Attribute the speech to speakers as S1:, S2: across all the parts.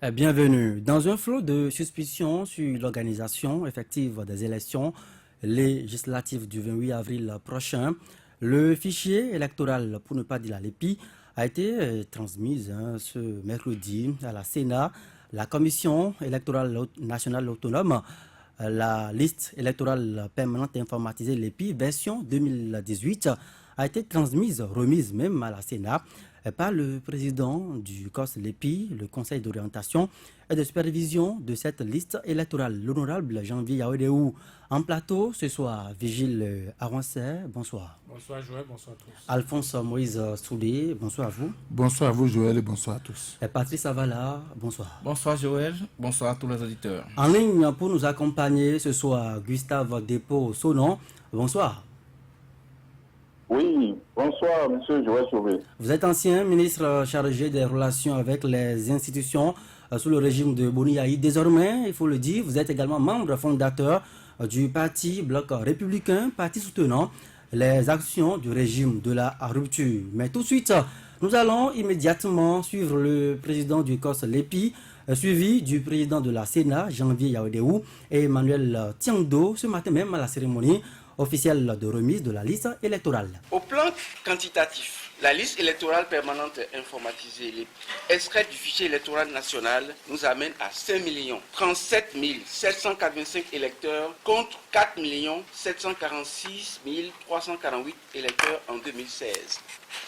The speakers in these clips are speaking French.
S1: Bienvenue. Dans un flot de suspicions sur l'organisation effective des élections législatives du 28 avril prochain, le fichier électoral, pour ne pas dire la LEPI, a été transmis ce mercredi à la Sénat. La Commission électorale nationale autonome, la liste électorale permanente informatisée LEPI version 2018 a été transmise, remise même à la Sénat par le président du COS LEPI, le Conseil d'orientation et de supervision de cette liste électorale, l'honorable Janvier Yaodeou. En plateau, ce soir, Vigile Arancet, bonsoir.
S2: Bonsoir Joël, bonsoir à tous.
S1: Alphonse Moïse Soudé, bonsoir à vous.
S3: Bonsoir à vous Joël et bonsoir à tous.
S1: Et Patrice Avala, bonsoir.
S4: Bonsoir Joël, bonsoir à tous les auditeurs.
S1: En ligne pour nous accompagner ce soir, Gustave Despaux-Sonon, bonsoir.
S5: Oui, bonsoir, monsieur Joël Chauvet.
S1: Vous êtes ancien ministre chargé des relations avec les institutions sous le régime de Boni Yahi. Désormais, il faut le dire, vous êtes également membre fondateur du parti Bloc républicain, parti soutenant les actions du régime de la rupture. Mais tout de suite, nous allons immédiatement suivre le président du COS LEPI, suivi du président de la Sénat, Janvier Yaodeou, et Emmanuel Tiangdo, ce matin même à la cérémonie officielle de remise de la liste électorale.
S6: Au plan quantitatif, la liste électorale permanente informatisée, extraite du fichier électoral national, nous amène à 5 37 785 électeurs contre 4 746 348 électeurs en 2016.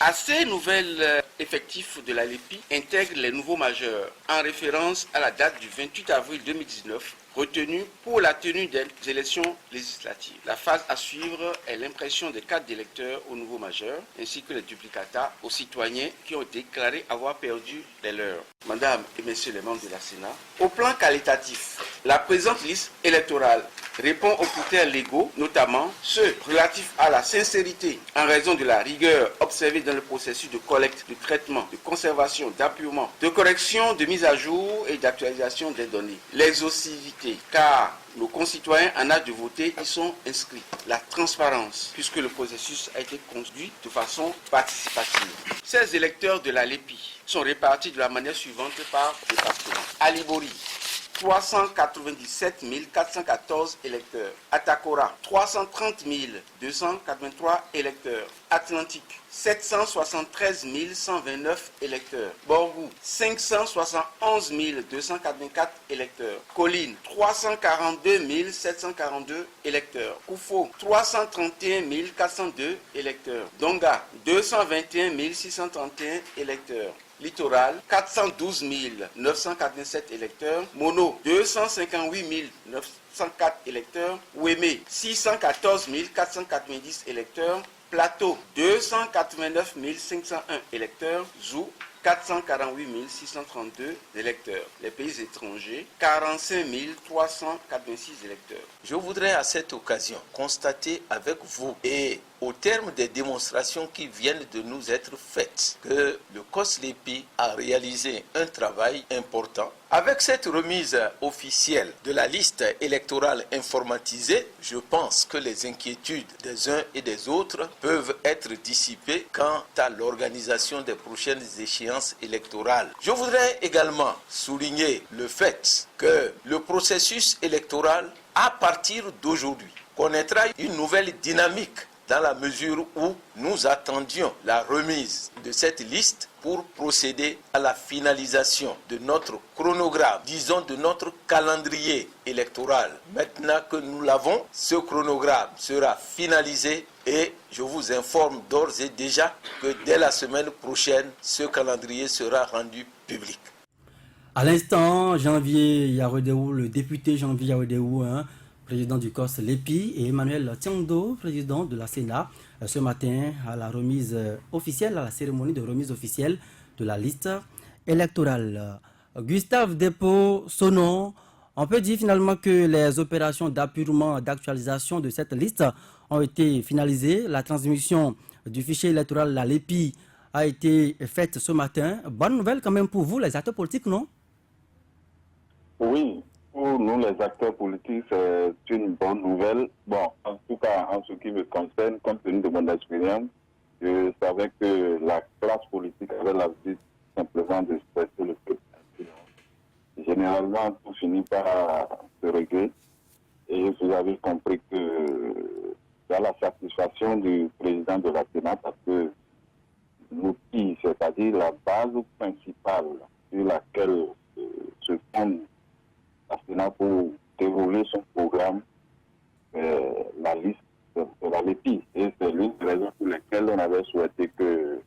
S6: À ces nouvelles effectifs de la LEPI intègrent les nouveaux majeurs en référence à la date du 28 avril 2019 retenue pour la tenue des élections législatives. La phase à suivre est l'impression des cartes d'électeurs aux nouveaux majeurs ainsi que les duplicata aux citoyens qui ont déclaré avoir perdu les leurs. Madame et messieurs les membres de la Sénat, au plan qualitatif, la présente liste électorale répond aux critères légaux, notamment ceux relatifs à la sincérité en raison de la rigueur observée dans le processus de collecte, de traitement, de conservation, d'appurement, de correction, de mise à jour et d'actualisation des données. L'exhaustivité, car nos concitoyens en âge de voter y sont inscrits. La transparence, puisque le processus a été conduit de façon participative. Ces électeurs de la LEPI sont répartis de la manière suivante par département. Alibori, 397 414 électeurs. Atakora, 330 283 électeurs. Atlantique, 773 129 électeurs. Borgou, 571 284 électeurs. Colline, 342 742 électeurs. Koufo, 331 402 électeurs. Donga, 221 631 électeurs. Littoral, 412 987 électeurs. Mono, 258 904 électeurs. Ouémé, 614 490 électeurs. Plateau, 289 501 électeurs. Zou, 448 632 électeurs. Les pays étrangers, 45 386 électeurs.
S7: Je voudrais à cette occasion constater avec vous et au terme des démonstrations qui viennent de nous être faites que le COS LEPI a réalisé un travail important. Avec cette remise officielle de la liste électorale informatisée, je pense que les inquiétudes des uns et des autres peuvent être dissipées quant à l'organisation des prochaines échéances électorales. Je voudrais également souligner le fait que le processus électoral, à partir d'aujourd'hui, connaîtra une nouvelle dynamique dans la mesure où nous attendions la remise de cette liste pour procéder à la finalisation de notre chronogramme, disons de notre calendrier électoral. Maintenant que nous l'avons, ce chronogramme sera finalisé et je vous informe d'ores et déjà que dès la semaine prochaine, ce calendrier sera rendu public.
S1: À l'instant, Janvier Yaodeou, le député Janvier Yaodeou, président du COS LEPI, et Emmanuel Tiangdo, président de la Sénat, ce matin à la remise officielle, à la cérémonie de remise officielle de la liste électorale. Gustave Despaux-Sonon, on peut dire finalement que les opérations d'appurement, d'actualisation de cette liste ont été finalisées. La transmission du fichier électoral, la LEPI, a été faite ce matin. Bonne nouvelle quand même pour vous, les acteurs politiques, non?
S5: Oui, pour nous les acteurs politiques, c'est une bonne nouvelle. Bon, en tout cas, en ce qui me concerne, compte tenu de mon expérience, je savais que la classe politique avait l'habitude simplement d'expresser le peuple. généralement, tout finit par se régler. Et vous avez compris que dans la satisfaction du président de la Sénat, parce que l'outil, c'est-à-dire la base principale sur laquelle se fonde la Sénat pour dérouler son programme, la liste de la LEPI. Et c'est l'une des raisons pour lesquelles on avait souhaité que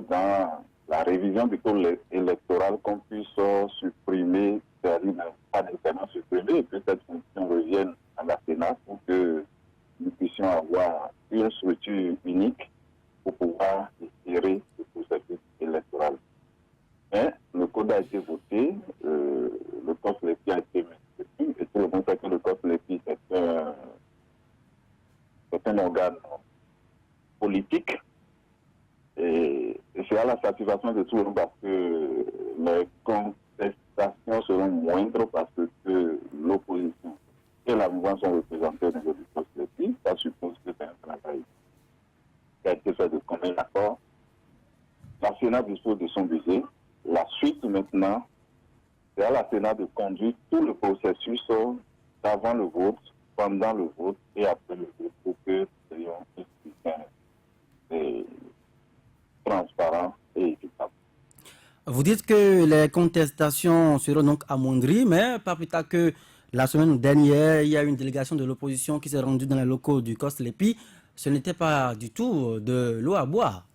S5: dans la révision du code électoral, qu'on puisse supprimer, c'est-à-dire pas nécessairement supprimer, et que cette fonction revienne à la Sénat pour que nous puissions avoir une structure unique pour pouvoir gérer le processus électoral. Mais le code a été voté, le code LEPI a été maintenu, et tout le monde sait que le code LEPI, c'est un organe politique. Et c'est à la satisfaction de tout le monde parce que les contestations seront moindres parce que l'opposition et la mouvance sont représentées au niveau du poste LEPI. Ça suppose que c'est un travail qui a été fait de commun accord. La Sénat dispose de son budget. La suite maintenant, c'est à la Sénat de conduire tout le processus d'avant le vote, pendant le vote et après le vote pour que nous ayons un scrutin transparent et équitable.
S1: Vous dites que les contestations seront donc amoindries, mais pas plus tard que la semaine dernière, il y a une délégation de l'opposition qui s'est rendue dans les locaux du COS LEPI. Ce n'était pas du tout de l'eau à boire.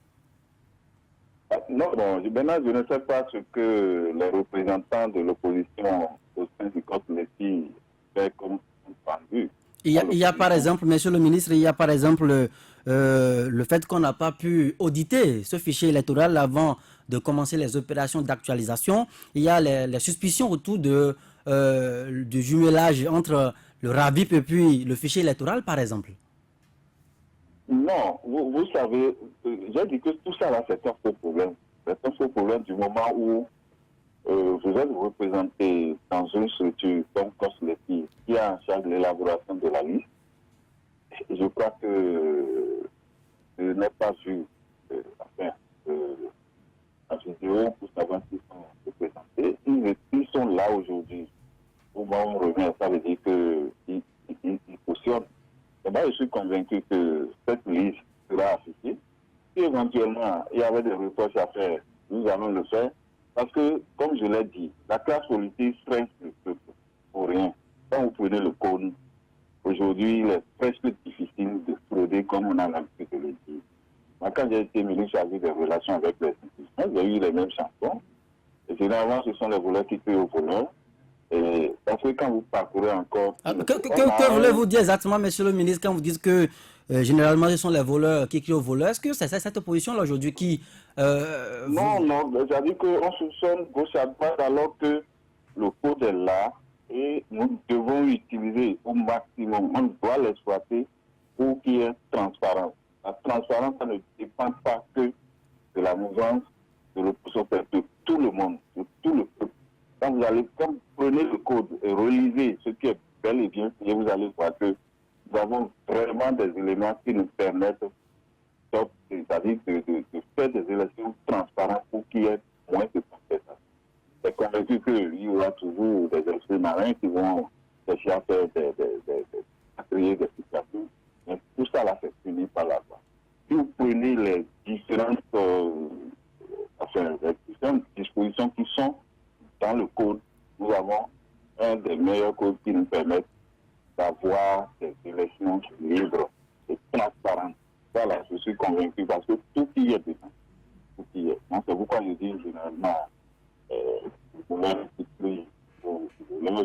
S5: Non, maintenant je ne sais pas ce que les représentants de l'opposition au sein du COS LEPI fait comme point de vue.
S1: Il y a par exemple, monsieur le ministre, il y a par exemple le fait qu'on n'a pas pu auditer ce fichier électoral avant de commencer les opérations d'actualisation. Il y a les suspicions autour du jumelage entre le RAVIP et puis le fichier électoral, par exemple.
S5: Non, vous savez, j'ai dit que tout ça là, c'est un faux problème. C'est un faux problème du moment où vous êtes représenté dans une structure comme COS LEPI qui a en charge de l'élaboration de la liste. Je crois que je n'ai pas vu la vidéo pour savoir s'ils sont représentés. Ils sont là aujourd'hui. Au moment où on revient, ça veut dire qu'ils cautionnent. Et moi, je suis convaincu que cette liste sera affichée. Si éventuellement il y avait des reproches à faire, nous allons le faire. Parce que, comme je l'ai dit, la classe politique stresse le peuple pour rien. Quand vous prenez le code, aujourd'hui, il est presque difficile de frauder comme on a l'habitude de le dire. Moi, quand j'ai été ministre chargé des relations avec les institutions, j'ai eu les mêmes chansons. Et généralement, ce sont les voleurs qui crient aux voleurs. Et parce que quand vous parcourez encore...
S1: Que voulez-vous dire exactement, monsieur le ministre, quand vous dites que généralement ce sont les voleurs qui crient aux voleurs? Est-ce que c'est cette opposition-là aujourd'hui qui...
S5: Non, c'est-à-dire qu'on soupçonne gauche à droite alors que le code est là et nous devons l'utiliser au maximum. On doit l'exploiter pour qu'il y ait transparence. La transparence, ça ne dépend pas que de la mouvance, de l'opposition, de tout le monde, de tout le peuple. Quand vous prenez le code et relisez ce qui est bel et bien fait, vous allez voir que nous avons vraiment des éléments qui nous permettent, c'est-à-dire de faire des élections transparentes pour qu'il y ait moins de contestation. Je suis convaincu qu'il y aura toujours des esprits marins qui vont chercher à faire à créer des situations. Mais tout ça là, c'est fini par la loi. Si vous prenez les différentes dispositions qui sont dans le code, nous avons un des meilleurs codes qui nous permettent d'avoir des élections libres et transparentes. Voilà, je suis convaincu parce que tout y est dedans. Tout y est. Donc, c'est pourquoi je dis généralement,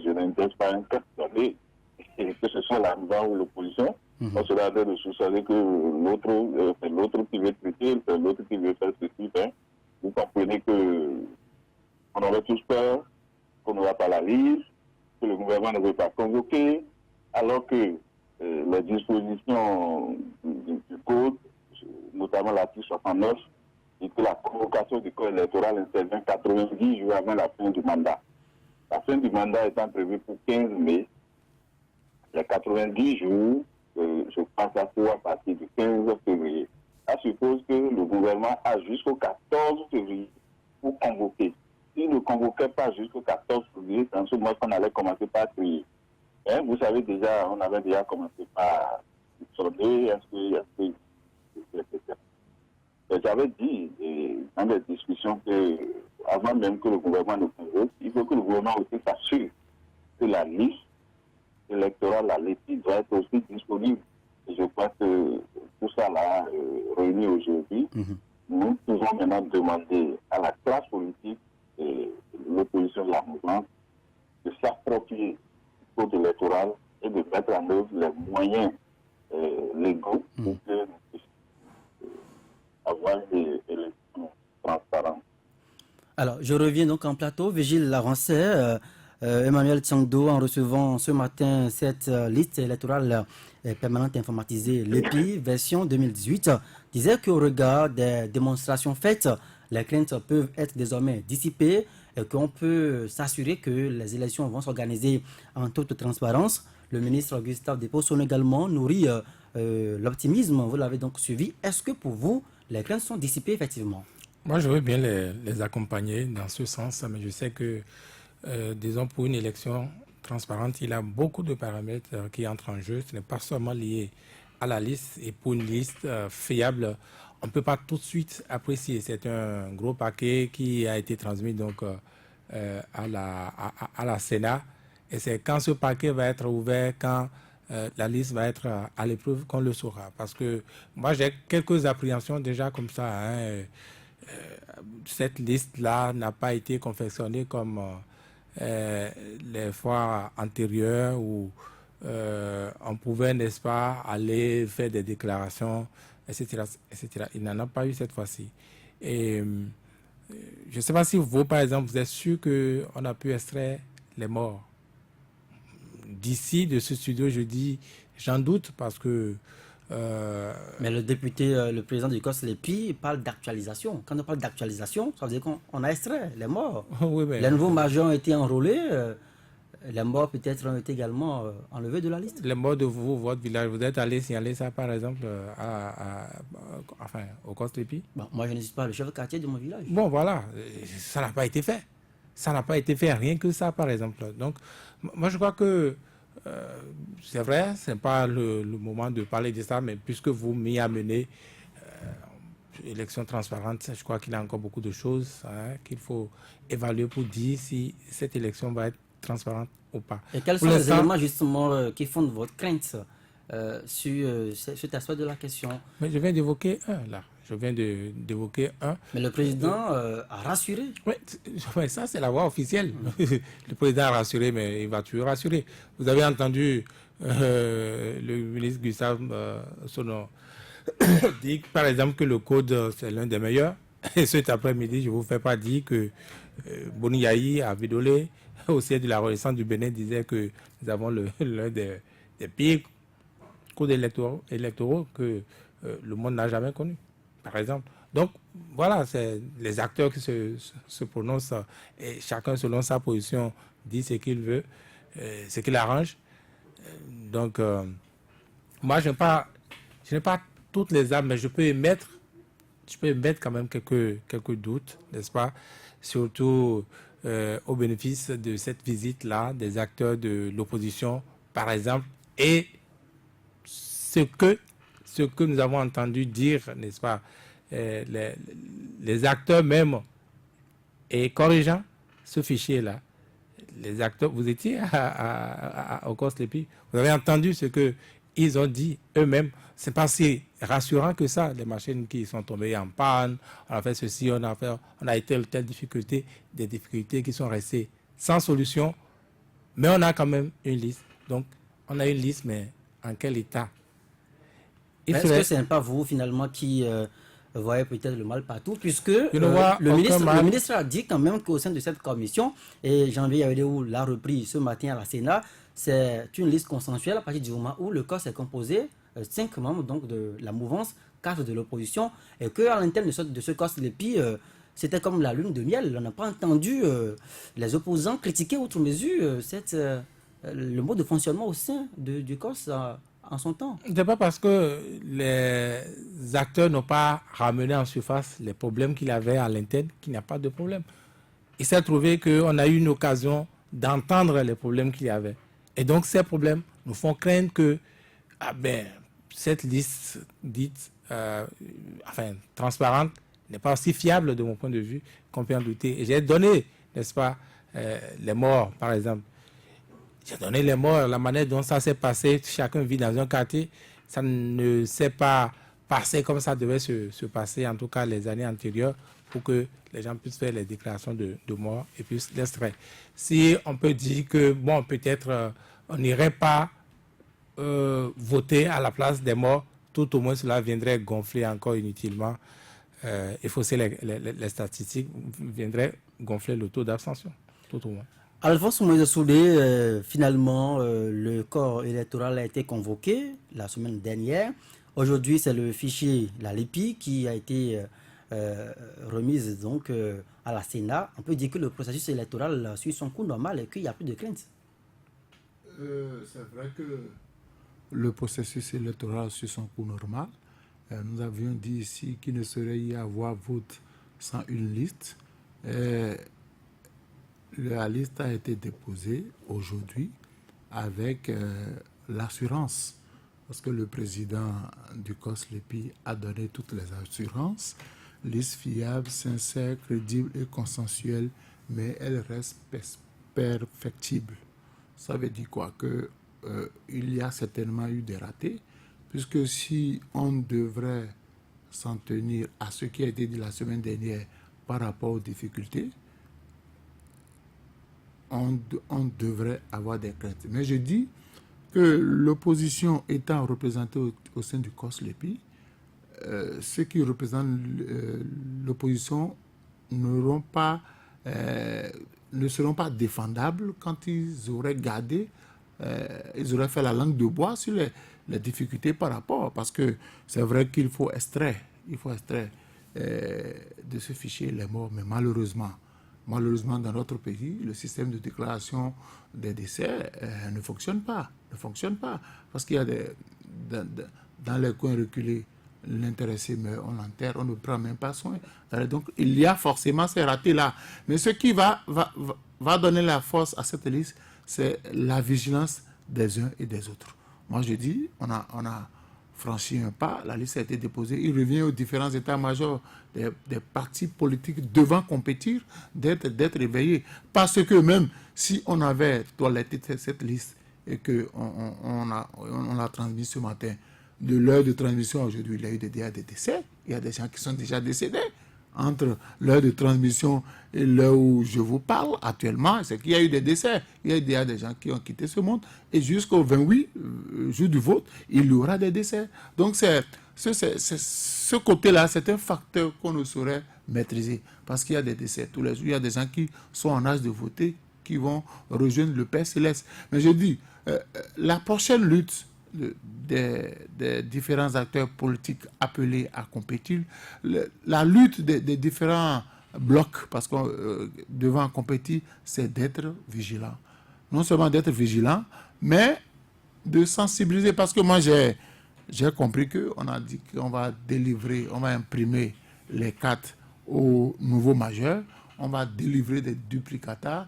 S5: je n'intéresse pas un cas d'année, que ce soit la mouvance ou l'opposition. On sera en train de soupçonner que c'est l'autre qui veut traiter, c'est l'autre qui veut faire ceci. Vous comprenez qu'on aurait tous peur, qu'on n'aura pas la liste, que le gouvernement ne veut pas convoquer, alors que les dispositions du code, notamment l'article 69, dit que la convocation du corps électoral intervient 90 jours avant la fin du mandat. La fin du mandat étant prévue pour 15 mai, les 90 jours, je pense à à partir du 15 février. Ça suppose que le gouvernement a jusqu'au 14 février pour convoquer. s'ils ne convoquaient pas jusqu'au 14 février, c'est en ce moment qu'on allait commencer par crier. Hein, vous savez déjà, on avait déjà commencé par sonner, est-ce que, etc. J'avais dit dans des discussions que, avant même que le gouvernement ne convoque, il faut que le gouvernement aussi s'assure que la liste électorale, la LEPI, doit être aussi disponible. Et je crois que tout ça là, réuni aujourd'hui, nous pouvons maintenant demander à la classe politique et l'opposition de la mouvance de s'approprier du code électoral et de mettre en œuvre les moyens légaux pour que nous puissions avoir des élections transparentes.
S1: Alors, je reviens donc en plateau. Vigile Larancet, Emmanuel Tsangdo, en recevant ce matin cette liste électorale permanente informatisée, l'EPI, version 2018, disait qu'au regard des démonstrations faites, les craintes peuvent être désormais dissipées et qu'on peut s'assurer que les élections vont s'organiser en toute transparence. Le ministre Gustave Deposson également nourrit l'optimisme. Vous l'avez donc suivi. Est-ce que pour vous, les craintes sont dissipées effectivement?
S2: Moi, je veux bien les accompagner dans ce sens, mais je sais que, disons, pour une élection transparente, il y a beaucoup de paramètres qui entrent en jeu. Ce n'est pas seulement lié à la liste. Et pour une liste fiable, on ne peut pas tout de suite apprécier. C'est un gros paquet qui a été transmis donc, à la Sénat. Et c'est quand ce paquet va être ouvert, quand la liste va être à l'épreuve, qu'on le saura. Parce que moi, j'ai quelques appréhensions déjà comme ça. Cette liste-là n'a pas été confectionnée comme les fois antérieures où on pouvait, n'est-ce pas, aller faire des déclarations, etc. etc. Il n'en a pas eu cette fois-ci. Et je ne sais pas si vous, par exemple, vous êtes sûr qu'on a pu extraire les morts. D'ici, de ce studio, je dis, j'en doute parce que...
S1: Mais le député, le président du COS LEPI parle d'actualisation. Quand on parle d'actualisation, ça veut dire qu'on a extrait les morts.
S2: Oui, mais...
S1: Les nouveaux majors ont été enrôlés. Les morts peut-être ont été également enlevés de la liste.
S2: Les morts de votre village, vous êtes allé signaler ça par exemple au COS LEPI?
S1: Bon, moi je ne suis pas le chef de quartier de mon village.
S2: Bon voilà, ça n'a pas été fait. Ça n'a pas été fait, rien que ça par exemple. Donc moi je crois que c'est vrai, ce n'est pas le moment de parler de ça, mais puisque vous m'y amenez, élection transparente, je crois qu'il y a encore beaucoup de choses qu'il faut évaluer pour dire si cette élection va être transparente ou pas.
S1: Et quels sont les éléments justement qui fondent votre crainte sur cet aspect de la question?
S2: Mais je viens d'évoquer un là. Mais
S1: le président a rassuré.
S2: Oui, ça c'est la voix officielle. Le président a rassuré, mais il va toujours rassurer. Vous avez entendu le ministre Gustave Sono dire par exemple que le code c'est l'un des meilleurs. Et cet après-midi, je ne vous fais pas dire que Boni Yahi à Vidolé, au siège de la Renaissance du Bénin, disait que nous avons l'un des pires codes électoraux que le monde n'a jamais connu, par exemple. Donc, voilà, c'est les acteurs qui se prononcent et chacun, selon sa position, dit ce qu'il veut, ce qu'il arrange. Donc, moi, je n'ai pas toutes les âmes, mais je peux émettre quand même quelques doutes, n'est-ce pas? Surtout au bénéfice de cette visite-là, des acteurs de l'opposition, par exemple, et ce que nous avons entendu dire, n'est-ce pas, les acteurs même, et corrigeant ce fichier-là, les acteurs, vous étiez au COS LEPI, vous avez entendu ce qu'ils ont dit eux-mêmes. C'est pas si rassurant que ça, les machines qui sont tombées en panne, on a fait ceci, on a été telle difficulté, des difficultés qui sont restées sans solution, mais on a quand même une liste. Donc, on a une liste, mais en quel état?
S1: Est-ce que ce n'est pas vous, finalement, qui voyez peut-être le mal partout, puisque le ministre a dit quand même qu'au sein de cette commission, et Jean-Louis Yaoudéou l'a repris ce matin à la Sénat, c'est une liste consensuelle à partir du moment où le COS est composé 5 membres donc, de la mouvance, 4 de l'opposition, et qu'à l'intérieur de ce COS LEPI, c'était comme la lune de miel. On n'a pas entendu les opposants critiquer outre mesure le mode de fonctionnement au sein du COS en son temps.
S2: Ce n'est pas parce que les acteurs n'ont pas ramené en surface les problèmes qu'il avait à l'interne qu'il n'y a pas de problème. il s'est trouvé qu'on a eu une occasion d'entendre les problèmes qu'il y avait. Et donc, ces problèmes nous font craindre que cette liste dite transparente n'est pas aussi fiable de mon point de vue qu'on peut en douter. Et j'ai donné, n'est-ce pas, les morts, par exemple. J'ai donné les morts, la manière dont ça s'est passé. Chacun vit dans un quartier. Ça ne s'est pas passé comme ça devait se passer, en tout cas les années antérieures, pour que les gens puissent faire les déclarations de mort et puissent l'extraire. Si on peut dire que, bon, peut-être on n'irait pas voter à la place des morts, tout au moins cela viendrait gonfler encore inutilement et fausser les statistiques, viendrait gonfler le taux d'abstention, tout au moins.
S1: Alphonse Moïse Soudé, finalement, le corps électoral a été convoqué la semaine dernière. Aujourd'hui, c'est le fichier, la LEPI, qui a été remise donc, à la Sénat. On peut dire que le processus électoral suit son cours normal et qu'il n'y a plus de crainte.
S3: C'est vrai que le processus électoral suit son cours normal. Nous avions dit ici qu'il ne saurait y avoir vote sans une liste. La liste a été déposée aujourd'hui avec l'assurance, parce que le président du COS-LEPI a donné toutes les assurances, liste fiable, sincère, crédible et consensuelle, mais elle reste perfectible. Ça veut dire quoi? Que il y a certainement eu des ratés, puisque si on devrait s'en tenir à ce qui a été dit la semaine dernière par rapport aux difficultés, on devrait avoir des craintes. Mais je dis que l'opposition étant représentée au sein du COS-LEPI, ceux qui représentent l'opposition ne seront pas défendables quand ils auraient gardé, ils auraient fait la langue de bois sur les difficultés par rapport, parce que c'est vrai qu'il faut extraire de ce fichier les morts, mais malheureusement, dans notre pays, le système de déclaration des décès ne fonctionne pas. Parce qu'il y a dans les coins reculés, l'intéressé meurt, on l'enterre, on ne prend même pas soin. Donc, il y a forcément ces ratés-là. Mais ce qui va donner la force à cette liste, c'est la vigilance des uns et des autres. Moi, je dis, on a franchi un pas, la liste a été déposée, il revient aux différents états-majors des partis politiques devant compétir d'être éveillés. Parce que même si on avait toiletté cette liste et qu'on l'a transmise ce matin, de l'heure de transmission aujourd'hui, il y a eu des décès, il y a des gens qui sont déjà décédés. Entre l'heure de transmission et l'heure où je vous parle actuellement, c'est qu'il y a eu des décès. Il y a déjà des gens qui ont quitté ce monde. Et jusqu'au 28, jour du vote, il y aura des décès. Donc, ce côté-là, c'est un facteur qu'on ne saurait maîtriser. Parce qu'il y a des décès tous les jours. Il y a des gens qui sont en âge de voter, qui vont rejoindre le Père Céleste. Mais je dis, la prochaine lutte des différents acteurs politiques appelés à compétir, la lutte des différents blocs, parce que devant compétir, c'est d'être vigilant. Non seulement d'être vigilant, mais de sensibiliser, parce que moi j'ai compris qu'on a dit qu'on va délivrer, on va imprimer les cartes aux nouveaux majeurs, on va délivrer des duplicata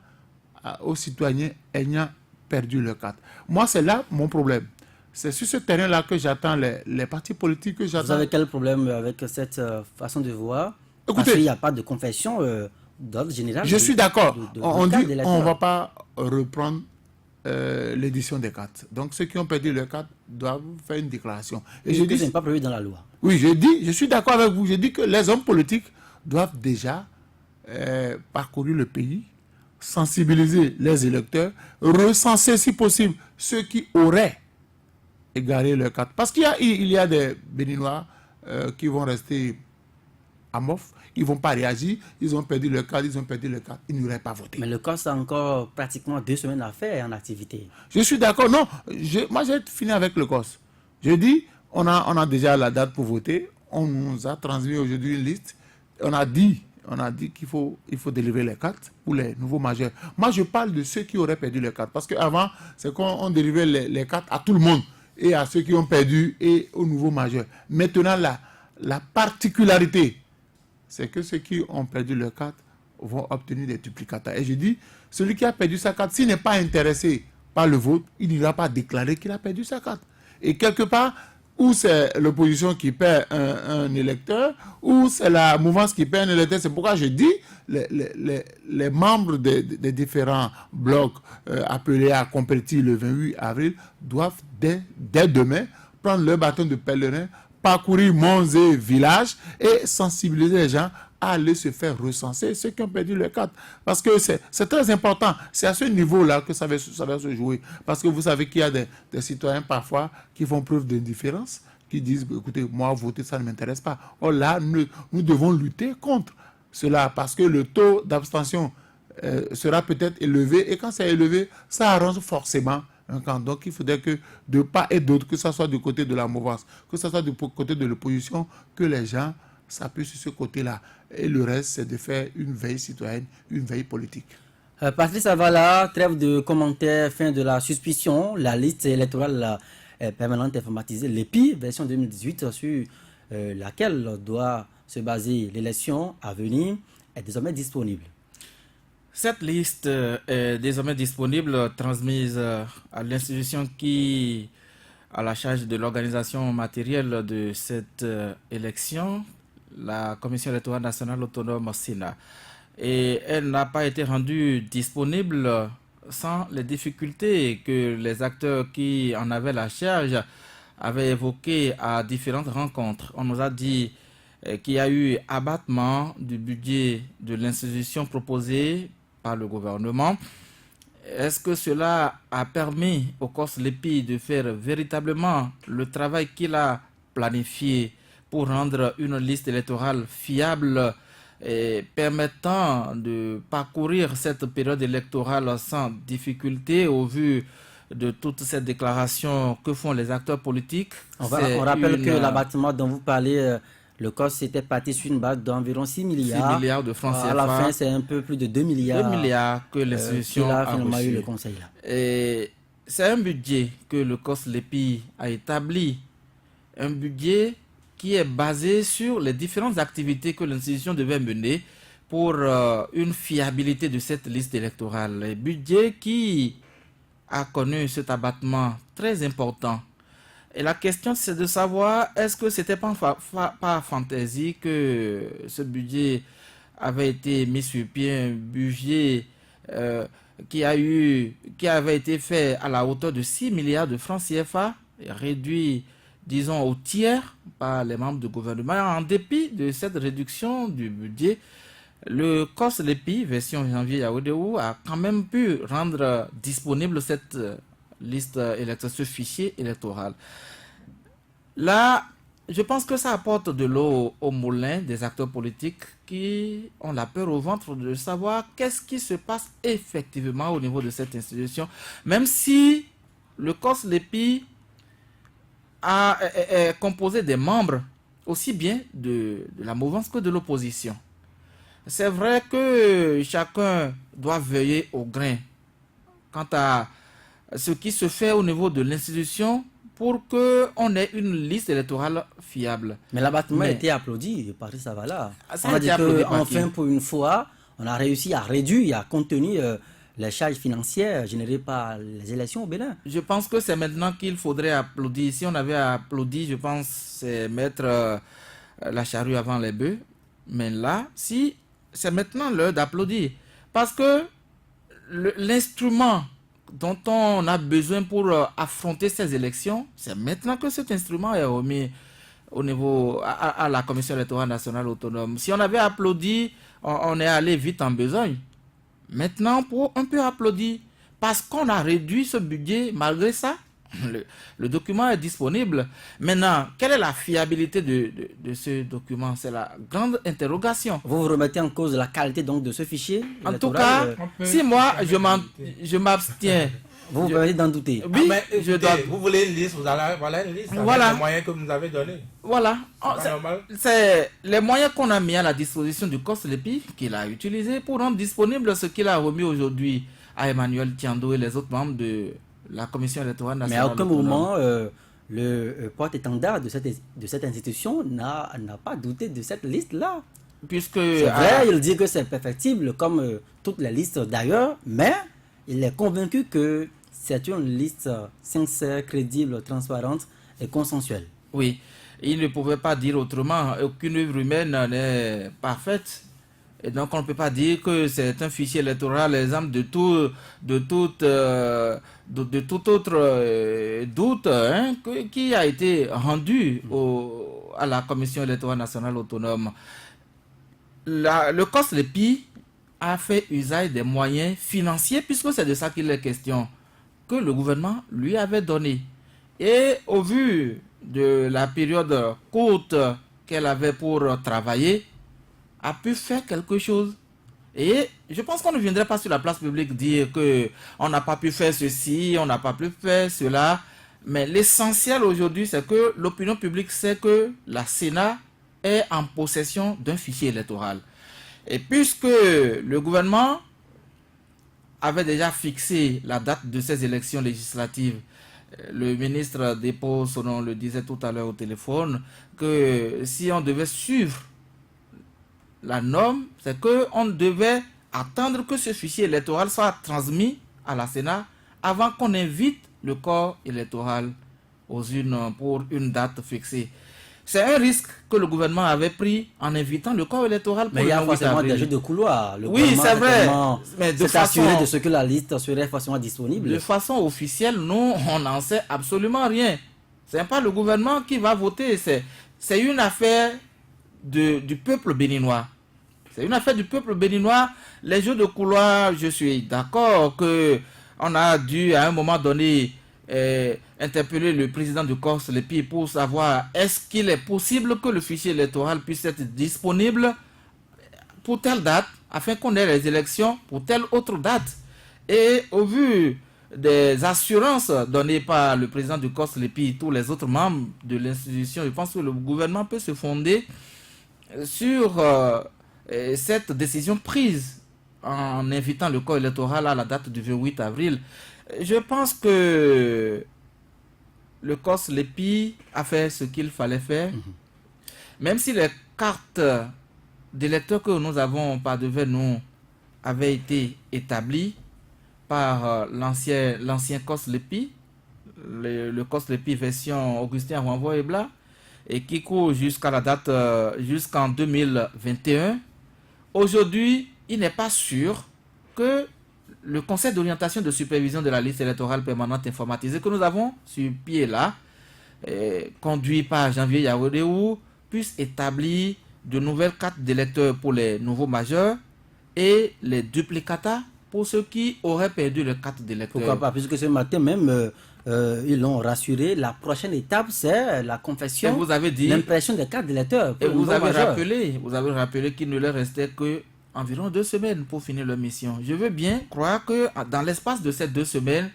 S3: aux citoyens ayant perdu leur carte. Moi, c'est là mon problème. C'est sur ce terrain-là que j'attends les partis politiques que j'attends.
S1: Vous avez quel problème avec cette façon de voir?
S3: Écoutez,
S1: parce qu'il n'y a pas de confession d'ordre général.
S3: Je suis d'accord. On dit on ne va
S1: pas
S3: pas reprendre l'édition des cartes. Donc ceux qui ont perdu leur carte doivent faire une déclaration. Et je dis,
S1: ce n'est pas prévu dans la loi.
S3: Oui, je suis d'accord avec vous. Je dis que les hommes politiques doivent déjà parcourir le pays, sensibiliser les électeurs, recenser si possible ceux qui auraient égaré leur carte. Parce qu'il y a des Béninois qui vont rester amorphes, ils ne vont pas réagir, ils ont perdu leur carte, ils n'auraient pas voté.
S1: Mais le COS a encore pratiquement 2 semaines à faire en activité.
S3: Je suis d'accord, non, moi j'ai fini avec le COS. Je dis, on a déjà la date pour voter, on nous a transmis aujourd'hui une liste, on a dit qu'il faut délivrer les cartes pour les nouveaux majeurs. Moi je parle de ceux qui auraient perdu les cartes, parce qu'avant, c'est qu'on délivrait les cartes à tout le monde, et à ceux qui ont perdu et aux nouveaux majeurs. Maintenant, la particularité, c'est que ceux qui ont perdu leur carte vont obtenir des duplicata. Et je dis, celui qui a perdu sa carte, s'il n'est pas intéressé par le vote, il n'ira pas déclarer qu'il a perdu sa carte. Et quelque part, ou c'est l'opposition qui perd un électeur, ou c'est la mouvance qui perd un électeur. C'est pourquoi je dis, les membres des différents blocs appelés à compétir le 28 avril doivent dès demain prendre leur bâton de pèlerin, parcourir monts et villages et sensibiliser les gens à aller se faire recenser ceux qui ont perdu leur carte. Parce que c'est très important. C'est à ce niveau-là que ça va se jouer. Parce que vous savez qu'il y a des citoyens parfois qui font preuve d'indifférence, qui disent, écoutez, moi, voter, ça ne m'intéresse pas. Or là, nous devons lutter contre cela parce que le taux d'abstention sera peut-être élevé. Et quand c'est élevé, ça arrange forcément un camp. Donc il faudrait que de part et d'autre, que ce soit du côté de la mouvance, que ce soit du côté de l'opposition, que les gens s'appuient sur ce côté-là. Et le reste, c'est de faire une veille citoyenne, une veille politique.
S1: Patrice Avala, trêve de commentaires, fin de la suspicion. La liste électorale permanente informatisée, l'EPI, version 2018, sur laquelle doit se baser l'élection à venir, est désormais disponible.
S4: Cette liste est désormais disponible, transmise à l'institution qui a la charge de l'organisation matérielle de cette élection, la Commission électorale nationale autonome Sénat. Et elle n'a pas été rendue disponible sans les difficultés que les acteurs qui en avaient la charge avaient évoquées à différentes rencontres. On nous a dit qu'il y a eu abattement du budget de l'institution proposée par le gouvernement. Est-ce que cela a permis au COS LEPI de faire véritablement le travail qu'il a planifié pour rendre une liste électorale fiable et permettant de parcourir cette période électorale sans difficulté au vu de toutes ces déclarations que font les acteurs politiques?
S1: On rappelle que l'abattement dont vous parlez, le COS était parti sur une base d'environ 6 milliards.
S4: 6 milliards de francs CFA.
S1: À la fin, c'est un peu plus de 2 milliards.
S4: 2 milliards que l'institution
S1: a
S4: finalement
S1: eu le conseil.
S4: Et c'est un budget que le COS LEPI a établi. Un budget qui est basé sur les différentes activités que l'institution devait mener pour une fiabilité de cette liste électorale. Un budget qui a connu cet abattement très important. Et la question, c'est de savoir, est-ce que c'était pas par fantaisie que ce budget avait été mis sur pied, un budget qui avait été fait à la hauteur de 6 milliards de francs CFA, réduit, disons, au tiers par les membres du gouvernement. En dépit de cette réduction du budget, le COS LEPI, version janvier Yaoundé, a quand même pu rendre disponible cette liste électorale, ce fichier électoral. Là, je pense que ça apporte de l'eau au moulin des acteurs politiques qui ont la peur au ventre de savoir qu'est-ce qui se passe effectivement au niveau de cette institution, même si le COS LEPI est composé des membres aussi bien de la mouvance que de l'opposition. C'est vrai que chacun doit veiller au grain quant à ce qui se fait au niveau de l'institution pour qu'on ait une liste électorale fiable.
S1: Mais l'abattement a été applaudi par Patrice Avala.
S4: Ça
S1: on
S4: a
S1: a
S4: été
S1: dit
S4: applaudi
S1: qu'enfin, pour une fois, on a réussi à réduire, à contenir les charges financières générées par les élections au Bénin.
S4: Je pense que c'est maintenant qu'il faudrait applaudir. Si on avait applaudi, je pense c'est mettre la charrue avant les bœufs. Mais là, si c'est maintenant l'heure d'applaudir. Parce que l'instrument dont on a besoin pour affronter ces élections, c'est maintenant que cet instrument est remis au niveau à la Commission électorale nationale autonome. Si on avait applaudi, on est allé vite en besogne. Maintenant, on peut applaudir parce qu'on a réduit ce budget. Malgré ça, le document est disponible. Maintenant, quelle est la fiabilité de ce document? C'est la grande interrogation.
S1: Vous remettez en cause la qualité donc de ce fichier?
S4: En tout cas, si moi, je m'abstiens.
S1: Vous permettez d'en douter?
S4: Oui,
S2: mais écoutez, vous voulez une liste, voilà une liste.
S4: Voilà.
S2: Les moyens que vous nous avez donnés.
S4: Voilà.
S2: Normal.
S4: C'est les moyens qu'on a mis à la disposition du COS LEPI qu'il a utilisé pour rendre disponible ce qu'il a remis aujourd'hui à Emmanuel Tiando et les autres membres de la Commission électorale nationale.
S1: Mais à aucun moment, le porte-étendard de cette institution n'a pas douté de cette liste-là.
S4: puisque...
S1: C'est vrai, il dit que c'est perfectible, comme toutes les listes d'ailleurs, mais il est convaincu que c'est une liste sincère, crédible, transparente et consensuelle.
S4: Oui, il ne pouvait pas dire autrement. Aucune œuvre humaine n'est parfaite. Et donc, on ne peut pas dire que c'est un fichier électoral exemple de tout autre doute qui a été rendu à la Commission électorale nationale autonome. Le COSLEPI a fait usage des moyens financiers, puisque c'est de ça qu'il est question, que le gouvernement lui avait donné. Et au vu de la période courte qu'elle avait pour travailler, a pu faire quelque chose. Et je pense qu'on ne viendrait pas sur la place publique dire qu'on n'a pas pu faire ceci, on n'a pas pu faire cela. Mais l'essentiel aujourd'hui, c'est que l'opinion publique sait que la Sénat est en possession d'un fichier électoral. Et puisque le gouvernement avait déjà fixé la date de ces élections législatives, le ministre Dépôt, selon le disait tout à l'heure au téléphone, que si on devait suivre la norme, c'est qu'on devait attendre que ce fichier électoral soit transmis à la Sénat avant qu'on invite le corps électoral aux urnes pour une date fixée. C'est un risque que le gouvernement avait pris en invitant le corps électoral pour
S1: mais il y a forcément des jeux de couloir.
S4: Oui, c'est vrai.
S1: Mais de s'assurer de ce que la liste serait forcément disponible.
S4: De façon officielle, nous, on n'en sait absolument rien. Ce n'est pas le gouvernement qui va voter. C'est une affaire du peuple béninois. C'est une affaire du peuple béninois. Les jeux de couloir, je suis d'accord qu'on a dû à un moment donné interpeller le président du COSLEPI pour savoir est-ce qu'il est possible que le fichier électoral puisse être disponible pour telle date afin qu'on ait les élections pour telle autre date. Et au vu des assurances données par le président du COSLEPI et tous les autres membres de l'institution, je pense que le gouvernement peut se fonder sur cette décision prise en invitant le corps électoral à la date du 28 avril. Je pense que le COSLEPI a fait ce qu'il fallait faire, même si les cartes d'électeurs que nous avons par devant nous avaient été établies par l'ancien COSLEPI, le COSLEPI version Augustin Renvoy-Ebla, et qui court jusqu'à la date, jusqu'en 2021. Aujourd'hui, il n'est pas sûr que le Conseil d'orientation de supervision de la liste électorale permanente informatisée que nous avons sur pied là, conduit par Janvier Yaodeou, puisse établir de nouvelles cartes d'électeurs pour les nouveaux majeurs et les duplicata pour ceux qui auraient perdu leur carte d'électeur.
S1: Pourquoi pas, puisque ce matin même, ils l'ont rassuré, la prochaine étape, c'est la confession, l'impression des cartes d'électeurs.
S4: Et vous avez rappelé qu'il ne leur restait que environ 2 semaines pour finir leur mission. Je veux bien croire que dans l'espace de ces 2 semaines,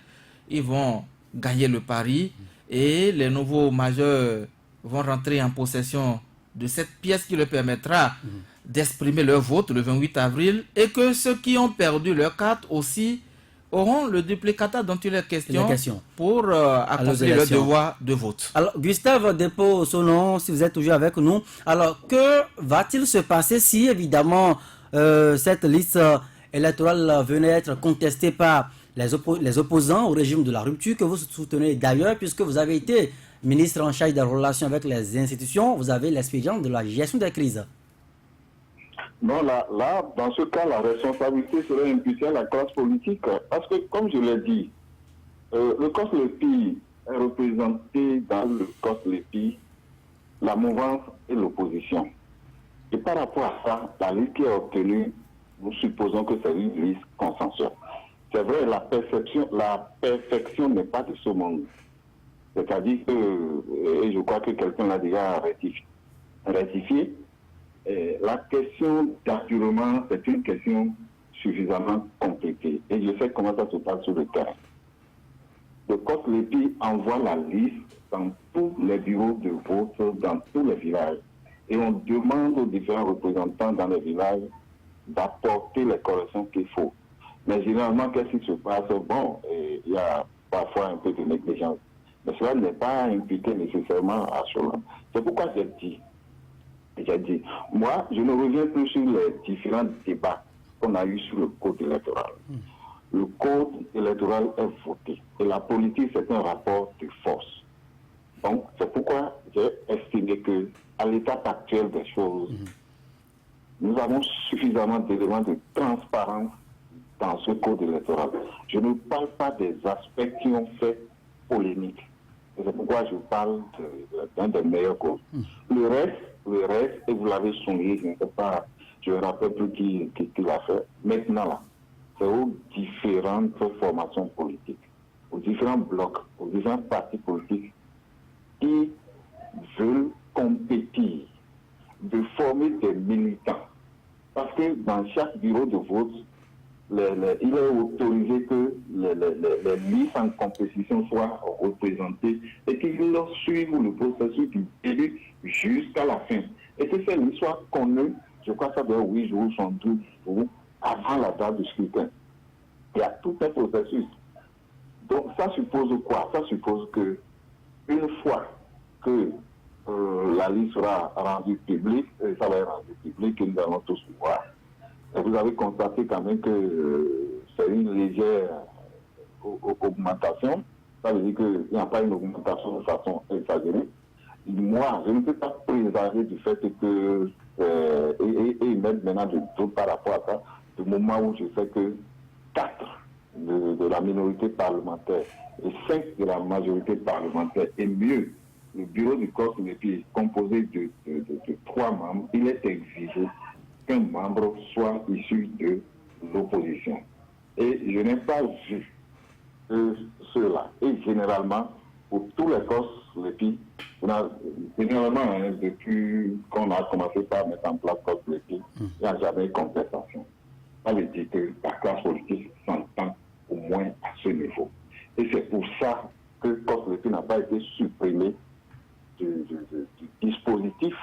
S4: ils vont gagner le pari et les nouveaux majeurs vont rentrer en possession de cette pièce qui leur permettra d'exprimer leur vote le 28 avril et que ceux qui ont perdu leur carte aussi auront le duplicata dont il est question pour accomplir leur devoir de vote.
S1: Alors, Gustave Dépôt-Sonon, si vous êtes toujours avec nous, alors que va-t-il se passer si évidemment cette liste électorale venait être contestée par les opposants au régime de la rupture que vous soutenez d'ailleurs, puisque vous avez été ministre en charge des relations avec les institutions, vous avez l'expérience de la gestion des crises.
S5: Non, là, dans ce cas, la responsabilité serait imputée à la classe politique. Parce que, comme je l'ai dit, le COSLEPI est représenté dans le COSLEPI la mouvance et l'opposition. Et par rapport à ça, la liste qui est obtenue, nous supposons que c'est une liste consensuelle. C'est vrai, la perfection n'est pas de ce monde. C'est-à-dire que, et je crois que quelqu'un l'a déjà rectifié, la question d'assurement, c'est une question suffisamment compliquée. Et je sais comment ça se passe sur le terrain. Le COSLEPI envoie la liste dans tous les bureaux de vote, dans tous les villages. Et on demande aux différents représentants dans les villages d'apporter les corrections qu'il faut. Mais généralement, qu'est-ce qui se passe? Bon, il y a parfois un peu de négligence. Mais cela n'est pas imputé nécessairement à cela. C'est pourquoi j'ai dit, déjà dit. Moi, je ne reviens plus sur les différents débats qu'on a eu sur le code électoral. Le code électoral est voté et la politique, c'est un rapport de force. Donc, c'est pourquoi j'ai estimé que, à l'état actuel des choses, nous avons suffisamment d'éléments de transparence dans ce code électoral. Je ne parle pas des aspects qui ont fait polémique. Et c'est pourquoi je parle d'un des meilleurs codes. Le reste, et vous l'avez souligné, je ne me rappelle plus qui l'a fait. Maintenant, là, c'est aux différentes formations politiques, aux différents blocs, aux différents partis politiques qui veulent compétir, de former des militants. Parce que dans chaque bureau de vote, il est autorisé que les listes en compétition soient représentées et qu'ils leur suivent le processus du début jusqu'à la fin. Et que ces listes soient connues, je crois que ça doit être 8 jours, 112 jours avant la date du scrutin. Il y a tout un processus. Donc ça suppose quoi? Ça suppose que une fois que la liste sera rendue publique, et ça va être rendu public, et nous allons tous voir. Et vous avez constaté quand même que c'est une légère augmentation. Ça veut dire qu'il n'y a pas une augmentation de façon exagérée. Moi, je ne peux pas présager du fait que, et mettre maintenant de doute par rapport à ça, du moment où je sais que 4 de la minorité parlementaire et 5 de la majorité parlementaire, et mieux, le bureau du corps est composé de 3 membres, il est exigé qu'un membre soit issu de l'opposition. Et je n'ai pas vu cela. Et généralement, pour tous les corps l'EPI, généralement, depuis qu'on a commencé par mettre en place corps l'EPI, il n'y a jamais eu compensation. Ça veut dire que la classe politique s'entend au moins à ce niveau. Et c'est pour ça que corps l'EPI n'a pas été supprimé du dispositif.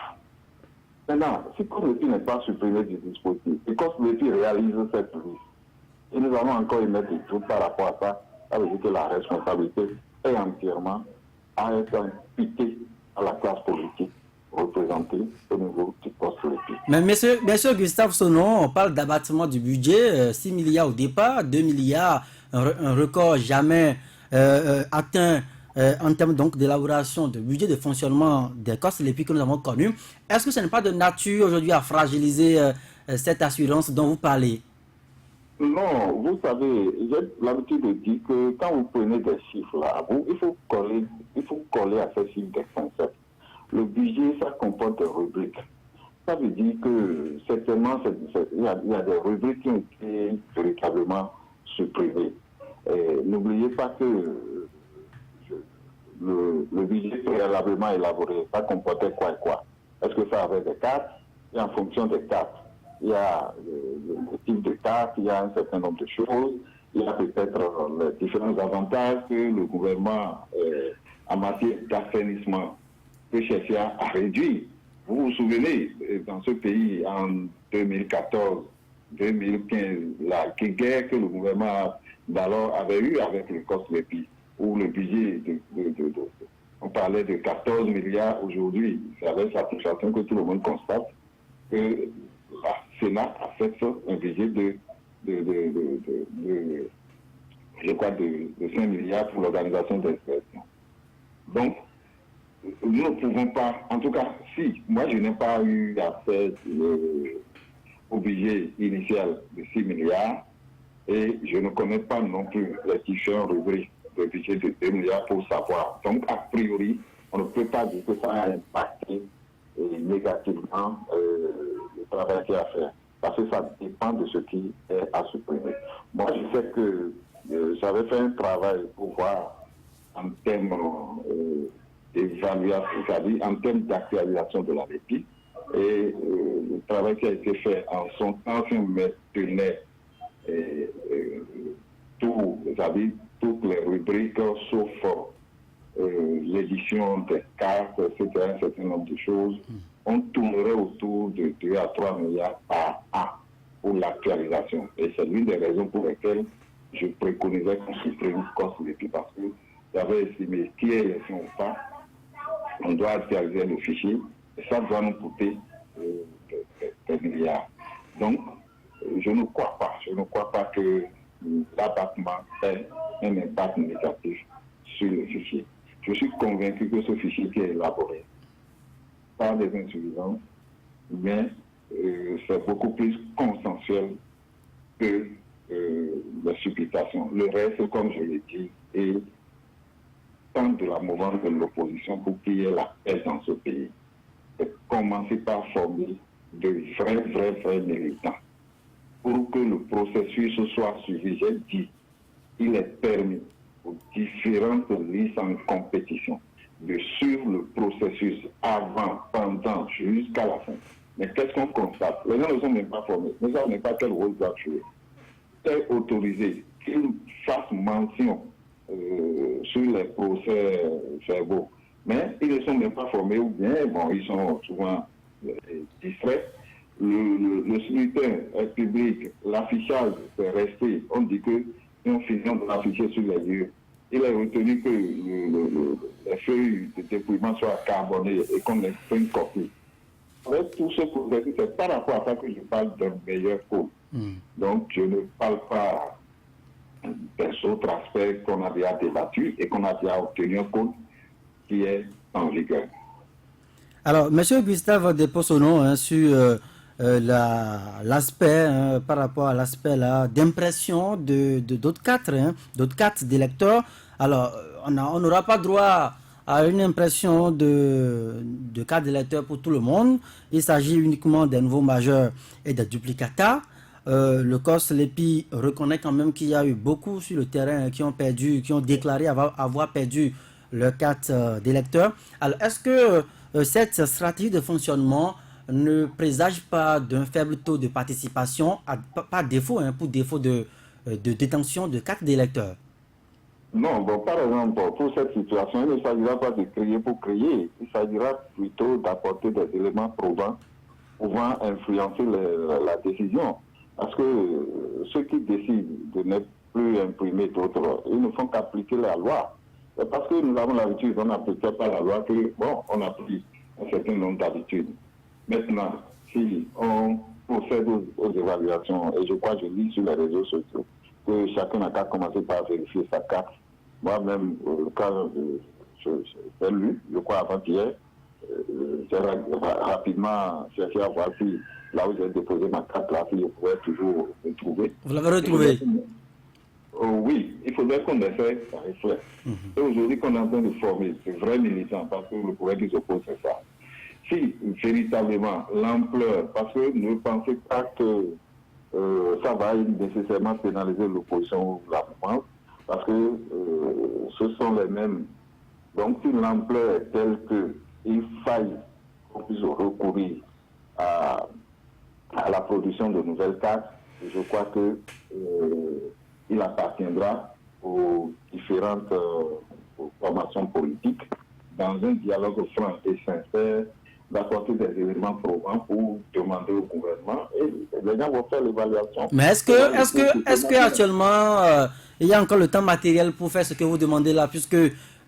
S5: Maintenant, si COSLEPI n'est pas supprimé du dispositif, et COSLEPI réalise cette liste, et nous allons encore y mettre des doutes par rapport à ça, ça veut dire que la responsabilité est entièrement à être imputée à la classe politique représentée au niveau du COSLEPI.
S1: Mais monsieur Gustave Sonon, on parle d'abattement du budget, 6 milliards au départ, 2 milliards, un record jamais atteint en termes donc d'élaboration de budget de fonctionnement des COSLEPI que nous avons connus. Est-ce que ce n'est pas de nature aujourd'hui à fragiliser cette assurance dont vous parlez?
S5: Non, vous savez, j'ai l'habitude de dire que quand vous prenez des chiffres là, il faut coller à ces chiffres des concepts. Le budget, ça comporte des rubriques. Ça veut dire que certainement, il y a des rubriques qui ont été véritablement supprimées. N'oubliez pas que le budget préalablement élaboré, ça comportait quoi et quoi? Est-ce que ça avait des cartes? Et en fonction des cartes, il y a le type de cartes, il y a un certain nombre de choses, il y a peut-être les différents avantages que le gouvernement, en matière d'assainissement, peut chercher à réduire. Vous vous souvenez, dans ce pays, en 2014, 2015, la guerre que le gouvernement d'alors avait eue avec le COSLEPI, où le budget, on parlait de 14 milliards aujourd'hui, c'est avec satisfaction que tout le monde constate que la Sénat a fait un budget de 5 milliards pour l'organisation des élections. Donc, nous ne pouvons pas, en tout cas, si moi je n'ai pas eu accès au budget initial de 6 milliards et je ne connais pas non plus les différents rubriques de budget de 2 milliards pour savoir. Donc, a priori, on ne peut pas dire que ça a impacté négativement le travail qu'il y a à faire. Parce que ça dépend de ce qui est à supprimer. Moi, je sais que j'avais fait un travail pour voir en termes d'évaluation, c'est-à-dire en termes d'actualisation de la REPI. Et le travail qui a été fait en son temps, si on maintenait toutes les rubriques, sauf l'édition des cartes, etc., un certain nombre de choses, on tournerait autour de 2 à 3 milliards par an pour l'actualisation. Et c'est l'une des raisons pour lesquelles je préconisais qu'on supprime COSLEPI, parce que j'avais estimé qui est élection ou pas, on doit actualiser le fichier, et ça doit nous coûter des milliards. Donc, je ne crois pas que l'abattement ait un impact négatif sur le fichier. Je suis convaincu que ce fichier qui est élaboré par des insuffisances, mais c'est beaucoup plus consensuel que la supplication. Le reste, comme je l'ai dit, est tant de la mouvance de l'opposition pour qu'il y ait la paix dans ce pays. Et commencer par former de vrais militants pour que le processus soit suivi. J'ai dit, il est permis aux différentes listes en compétition de suivre le processus avant, pendant, jusqu'à la fin. Mais qu'est-ce qu'on constate? Les gens ne sont même pas formés. Nous savons même pas quel rôle doit jouer. C'est autorisé qu'ils fassent mention sur les procès verbaux. Mais ils ne sont même pas formés ou bien, bon, ils sont souvent distraits. Le scrutin est public, l'affichage est resté. On dit que si on finit de l'afficher sur les lieux, il est retenu que les feuilles de dépouillement soient carbonées et qu'on ait fait une copie. Avec tout ce processus, c'est par rapport à ça que je parle d'un meilleur code. Donc, je ne parle pas des autres aspects qu'on a déjà débattus et qu'on a déjà obtenu un code qui est en vigueur. Alors, M.
S1: Gustave Depossono, sur l'aspect, par rapport à l'aspect d'impression d'autres cartes d'électeurs, alors on n'aura pas droit à une impression de carte d'électeur pour tout le monde. Il s'agit uniquement des nouveaux majeurs et des duplicata. Le COS Lépi reconnaît quand même qu'il y a eu beaucoup sur le terrain qui ont déclaré avoir perdu leur carte d'électeur. Alors, est-ce que cette stratégie de fonctionnement ne présage pas d'un faible taux de participation, par défaut, pour défaut de détention de carte d'électeur?
S5: Non, bon, par exemple, pour cette situation, il ne s'agira pas de crier pour crier. Il s'agira plutôt d'apporter des éléments prouvant pouvant influencer la décision. Parce que ceux qui décident de ne plus imprimer d'autres, ils ne font qu'appliquer la loi. C'est parce que nous avons l'habitude, on n'appliquait pas la loi, que, bon, on a pris un certain nombre d'habitudes. Maintenant, si on procède aux évaluations, et je crois que je lis sur les réseaux sociaux, que chacun n'a qu'à commencer par vérifier sa carte. Moi-même, quand j'ai lu, je crois avant-hier, j'ai rapidement cherché à voir si là où j'ai déposé ma carte, là, si je pouvais toujours me trouver.
S1: Vous l'avez retrouvé?
S5: Oui, il faudrait qu'on essaie ça réflexe. Et aujourd'hui qu'on est en train de former de vrais militants, parce que le problème qui s'oppose, c'est ça. Si véritablement l'ampleur, parce que ne pensez pas que ça va nécessairement pénaliser l'opposition ou la mouvance, parce que ce sont les mêmes. Donc si l'ampleur est telle qu'il faille qu'on puisse recourir à la production de nouvelles cartes, je crois que il appartiendra aux différentes formations politiques, dans un dialogue franc et sincère, d'apporter des éléments probants pour demander au gouvernement et les gens vont faire l'évaluation.
S1: Mais est-ce que actuellement il y a encore le temps matériel pour faire ce que vous demandez là, puisque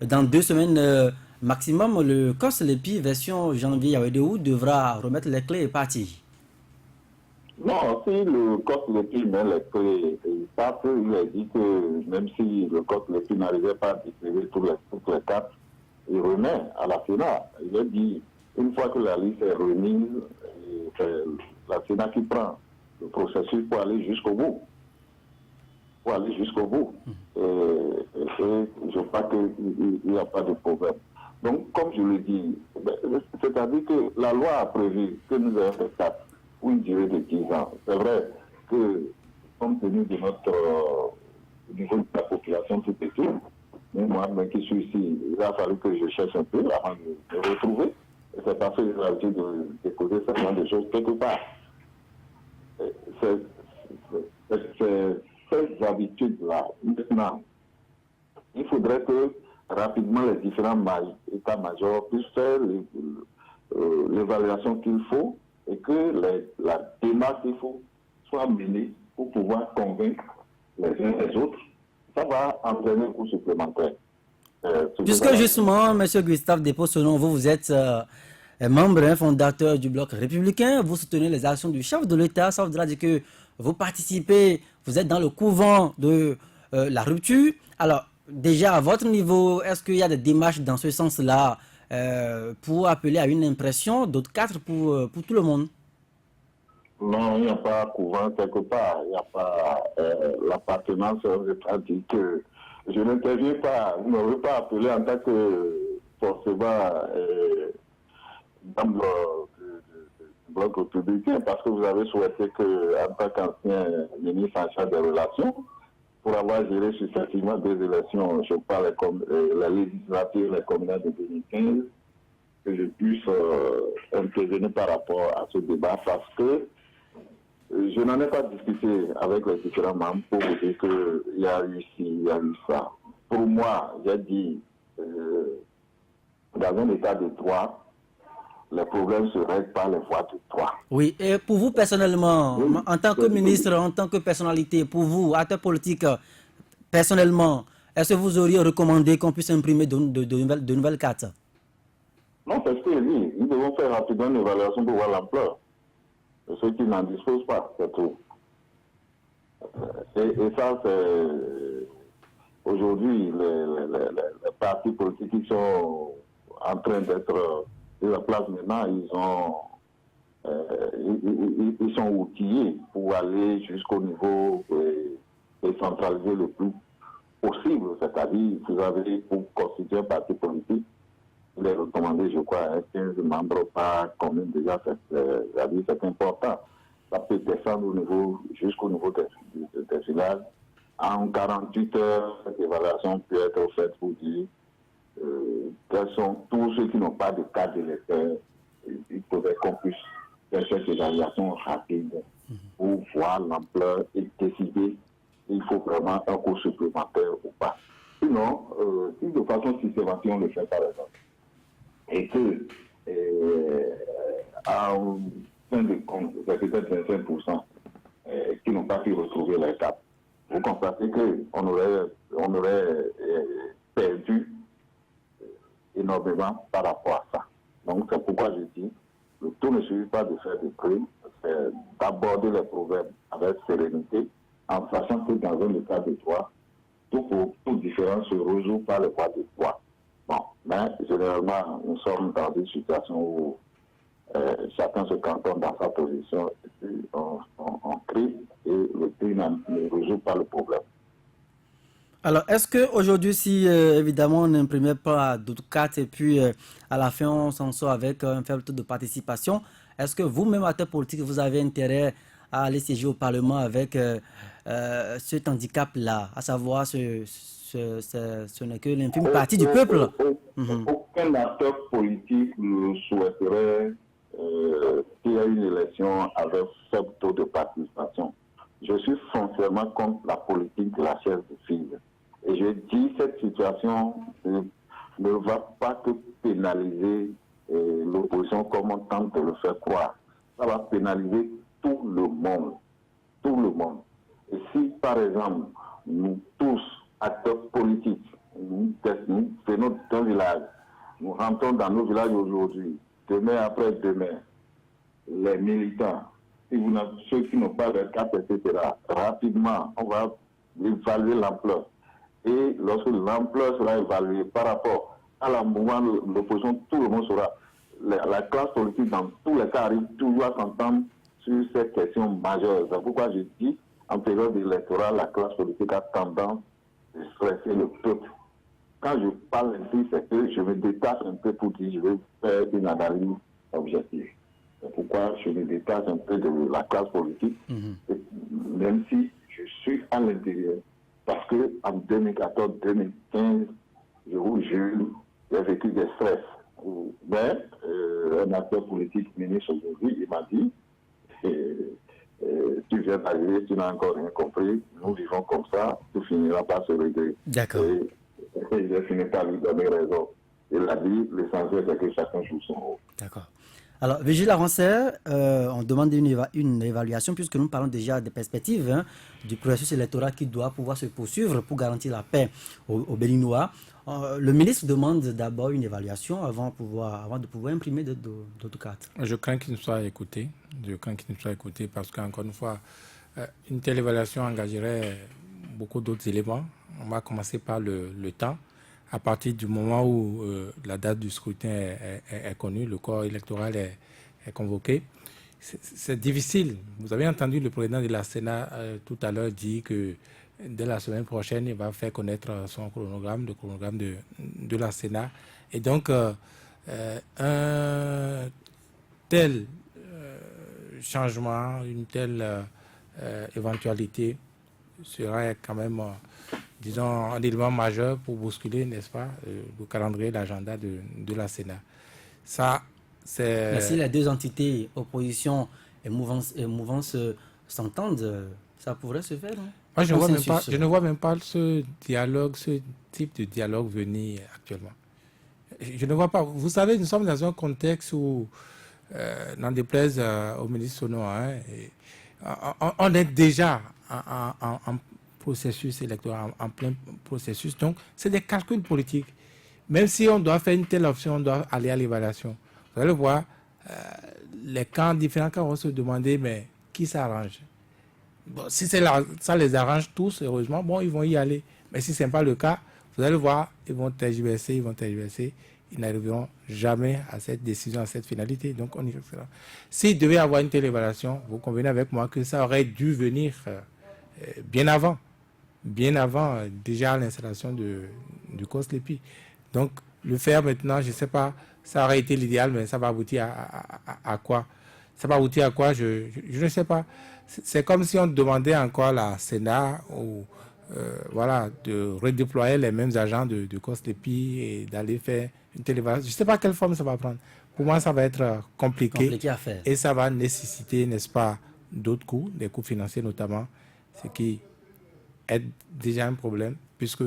S1: dans 2 semaines maximum, le COS Lépi version janvier août devra remettre les clés et partir?
S5: Non, si le COS Lépi met les clés et part, il a dit que même si le COS Lépi n'arrivait pas à distribuer toutes les cartes, il remet à la Sénat. Il a dit, une fois que la liste est remise, c'est la Sénat qui prend le processus pour aller jusqu'au bout. Et je crois qu'il n'y a pas de problème. Donc, comme je le dis, c'est-à-dire que la loi a prévu que nous ayons des cartes pour une durée de 10 ans. C'est vrai que, compte tenu de notre niveau de la population tout et tout, mais moi, même qui suis ici, il a fallu que je cherche un peu avant de me retrouver. Et c'est parce que j'ai l'habitude de déposer ce genre de choses quelque part. Ces habitudes-là, maintenant, il faudrait que rapidement les différents états-majors puissent faire l'évaluation qu'il faut et que la démarche qu'il faut soit menée pour pouvoir convaincre les uns les autres. Ça va entraîner un coût supplémentaire.
S1: Puisque justement, M. Gustave Depossono, vous êtes membre fondateur du bloc républicain, vous soutenez les actions du chef de l'État. Ça voudra dire que vous participez, vous êtes dans le couvent de la rupture. Alors, déjà, à votre niveau, est-ce qu'il y a des démarches dans ce sens-là pour appeler à une impression d'autres cadres pour tout le monde?
S5: Non, il n'y a pas couvent quelque part. Il n'y a pas l'appartenance. Je dit que je n'interviens pas. Vous ne m'avez pas appelé en tant que forcément membre du bloc républicain parce que vous avez souhaité que, en tant qu'ancien ministre en charge des relations, pour avoir géré successivement deux élections, je parle comme la législature, les communales de 2015, que je puisse intervenir par rapport à ce débat parce que je n'en ai pas discuté avec les différents membres pour vous dire qu'il y a eu ci, il y a eu ça. Pour moi, j'ai dit, dans un état de droit, les problèmes se règlent par les voies de droit.
S1: Oui, et pour vous personnellement,
S5: Oui,
S1: en tant que ministre, en tant que personnalité, pour vous, acteur politique, personnellement, est-ce que vous auriez recommandé qu'on puisse imprimer de nouvelles cartes?
S5: Non, parce que oui, nous devons faire rapidement une évaluation pour voir l'ampleur de ceux qui n'en disposent pas, c'est tout. Et ça, c'est aujourd'hui les partis politiques qui sont en train d'être de la place maintenant, ils sont outillés pour aller jusqu'au niveau décentralisé le plus possible. C'est-à-dire, vous avez pour constituer un parti politique, il est recommandé, je crois, 15 membres par commune déjà, c'est important. Ça peut descendre jusqu'au niveau des villages. En 48 heures, cette évaluation peut être faite pour dire quels sont tous ceux qui n'ont pas de carte d'électeur. Il faudrait qu'on puisse faire cette évaluation rapide pour voir l'ampleur et décider s'il faut vraiment un cours supplémentaire ou pas. Sinon, si de façon systématique on le fait par exemple, et que en fin de compte, c'est peut-être 25% qui n'ont pas pu retrouver leur carte, vous constatez qu'on aurait perdu énormément par rapport à ça. Donc c'est pourquoi je dis, le tout ne suffit pas de faire des crimes, c'est d'aborder les problèmes avec sérénité, en sachant que dans un état de droit, tout différent se résout par le droit de droit. Bon, mais généralement, nous sommes dans une situation où chacun se cantonne dans sa position et puis on crie et le cri ne résout pas le problème.
S1: Alors, est-ce qu'aujourd'hui, si évidemment on n'imprimait pas d'autres cartes et puis à la fin on s'en sort avec un faible taux de participation, est-ce que vous-même, acteur politique, vous avez intérêt à aller siéger au Parlement avec cet handicap-là, à savoir ce n'est que l'infime partie du peuple?
S5: Aucun acteur politique ne souhaiterait qu'il y ait une élection avec faible taux de participation. Je suis foncièrement contre la politique de la chaise de fille. Et je dis cette situation ne va pas que pénaliser l'opposition comme on tente de le faire croire. Ça va pénaliser tout le monde. Tout le monde. Et si, par exemple, nous tous, acteurs politiques, nous venons d'un village, nous rentrons dans nos villages aujourd'hui, demain après-demain, les militants, ceux qui n'ont pas de carte, etc., rapidement, on va évaluer l'ampleur. Et lorsque l'ampleur sera évaluée par rapport à la mouvement de l'opposition, tout le monde sera. La classe politique, dans tous les cas, arrive toujours à s'entendre sur ces questions majeures. C'est pourquoi je dis, en période électorale, la classe politique a tendance à stresser le peuple. Quand je parle ainsi, c'est que je me détache un peu pour dire je vais faire une analyse objective. C'est pourquoi je me détache un peu de la classe politique, même si je suis à l'intérieur. Parce que en 2014-2015, j'ai vécu des stress. Mais un acteur politique ministre aujourd'hui, il m'a dit tu viens d'arriver, tu n'as encore rien compris, nous vivons comme ça, tout finira par se régler.
S1: D'accord.
S5: Et je finis par lui donner raison. Il a dit, l'essentiel c'est que chacun joue son rôle.
S1: D'accord. Alors, Vigile Avanceur, on demande une évaluation puisque nous parlons déjà des perspectives du processus électoral qui doit pouvoir se poursuivre pour garantir la paix au Béninois. Le ministre demande d'abord une évaluation avant de pouvoir imprimer d'autres cartes.
S2: Je crains qu'il ne soit écouté. Parce qu'encore une fois, une telle évaluation engagerait beaucoup d'autres éléments. On va commencer par le temps. À partir du moment où la date du scrutin est connue, le corps électoral est convoqué, c'est difficile. Vous avez entendu le président de la Sénat tout à l'heure dire que dès la semaine prochaine, il va faire connaître son chronogramme, le chronogramme de la Sénat. Et donc, un tel changement, une telle éventualité serait quand même, disons, un élément majeur pour bousculer, n'est-ce pas, le calendrier, l'agenda de la Sénat. Ça, c'est...
S1: Mais si les deux entités, opposition et mouvance s'entendent, ça pourrait se faire, non?
S2: Moi, je ne vois même pas ce type de dialogue venir actuellement. Je ne vois pas. Vous savez, nous sommes dans un contexte où, n'en déplaise au ministre Sono, on est déjà en processus électoral, en plein processus. Donc, c'est des calculs politiques. Même si on doit faire une telle option, on doit aller à l'évaluation. Vous allez voir, différents camps vont se demander, mais qui s'arrange? Bon, si ça les arrange tous, heureusement, bon, ils vont y aller. Mais si ce n'est pas le cas, vous allez voir, ils vont tergiverser. Ils n'arriveront jamais à cette décision, à cette finalité. Donc, on y restera. S'il devait y avoir une telle évaluation, vous convenez avec moi que ça aurait dû venir bien avant, déjà à l'installation du COSLEPI. Donc, le faire maintenant, je ne sais pas, ça aurait été l'idéal, mais ça va aboutir à quoi? Ça va aboutir à quoi? Je ne sais pas. C'est comme si on demandait encore à la Sénat de redéployer les mêmes agents de COSLEPI et d'aller faire une télévision. Je ne sais pas quelle forme ça va prendre. Pour moi, ça va être compliqué
S1: à faire.
S2: Et ça va nécessiter, n'est-ce pas, d'autres coûts, des coûts financiers notamment, ce qui est déjà un problème, puisque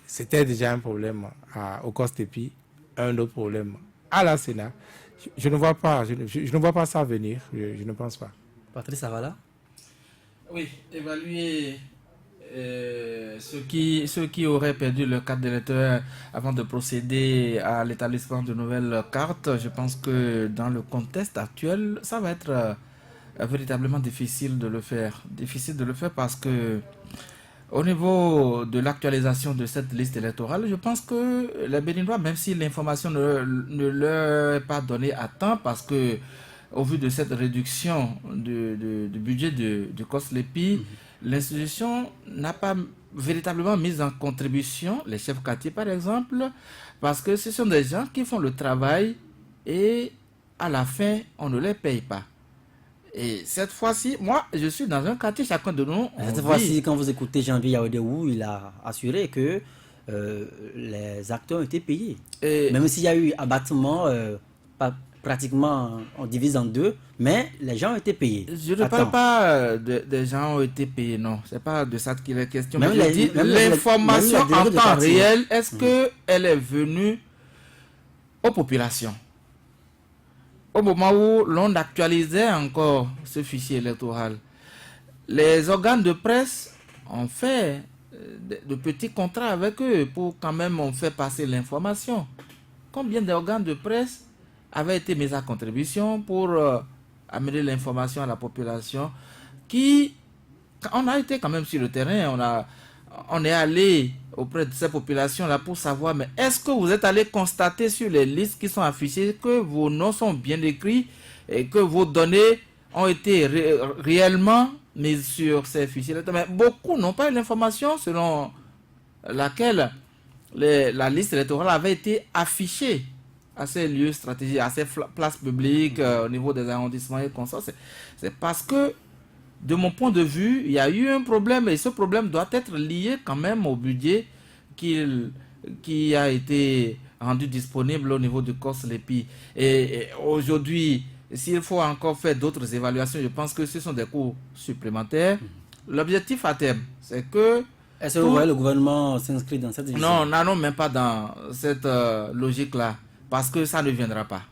S2: c'était déjà un problème au COSLEPI, un autre problème à la Sénat. Je ne vois pas ça venir, je ne pense pas.
S1: Patrice, ça va là?
S4: Oui, évaluer ceux qui auraient perdu leur carte d'électeur avant de procéder à l'établissement de nouvelles cartes, je pense que dans le contexte actuel, ça va être véritablement difficile de le faire. Difficile de le faire parce que au niveau de l'actualisation de cette liste électorale, je pense que les Béninois, même si l'information ne leur est pas donnée à temps, parce que au vu de cette réduction du budget du COSLEPI, l'institution n'a pas véritablement mis en contribution les chefs quartiers, par exemple, parce que ce sont des gens qui font le travail et à la fin, on ne les paye pas. Et cette fois-ci, moi, je suis dans un quartier, chacun de nous...
S1: Cette fois-ci, quand vous écoutez Jean-Pierre Yaoudéou, il a assuré que les acteurs ont été payés. Et même s'il y a eu abattement, pratiquement, on divise en deux, mais les gens ont été payés.
S4: Je ne parle pas des gens ont été payés, non. Ce n'est pas de ça qu'il est question. Mais je dis, l'information en temps réel, est-ce qu'elle est venue aux populations? Au moment où l'on actualisait encore ce fichier électoral, les organes de presse ont fait de petits contrats avec eux pour quand même on fait passer l'information. Combien d'organes de presse avaient été mis à contribution pour amener l'information à la population on a été quand même sur le terrain, on est allé auprès de ces populations-là pour savoir, mais est-ce que vous êtes allé constater sur les listes qui sont affichées que vos noms sont bien écrits et que vos données ont été réellement mises sur ces fichiers? Mais beaucoup n'ont pas eu l'information selon laquelle la liste électorale avait été affichée à ces lieux stratégiques, à ces places publiques, au niveau des arrondissements et consorts. C'est parce que de mon point de vue, il y a eu un problème et ce problème doit être lié quand même au budget qui a été rendu disponible au niveau du COSLEPI. Et aujourd'hui, s'il faut encore faire d'autres évaluations, je pense que ce sont des coûts supplémentaires. L'objectif à terme, c'est que...
S1: Est-ce que vous voyez le gouvernement s'inscrit dans cette division?
S4: Non, même pas dans cette logique-là, parce que ça ne viendra pas.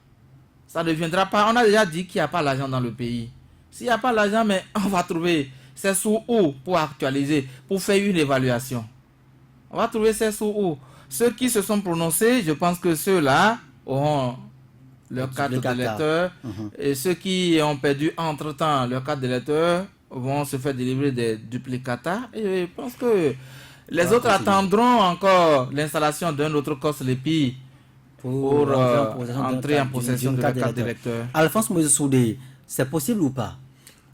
S4: Ça ne viendra pas. On a déjà dit qu'il n'y a pas l'argent dans le pays. S'il n'y a pas l'argent, mais on va trouver ces sous où pour actualiser, pour faire une évaluation. On va trouver ces sous où. Ceux qui se sont prononcés, je pense que ceux-là auront leur carte d'électeur. Et ceux qui ont perdu entre-temps leur carte d'électeur vont se faire délivrer des duplicata. Et je pense que les autres attendront encore l'installation d'un autre COSLEPI pour entrer en possession de la carte d'électeur.
S1: Alphonse Moïse Soudé, c'est possible ou pas?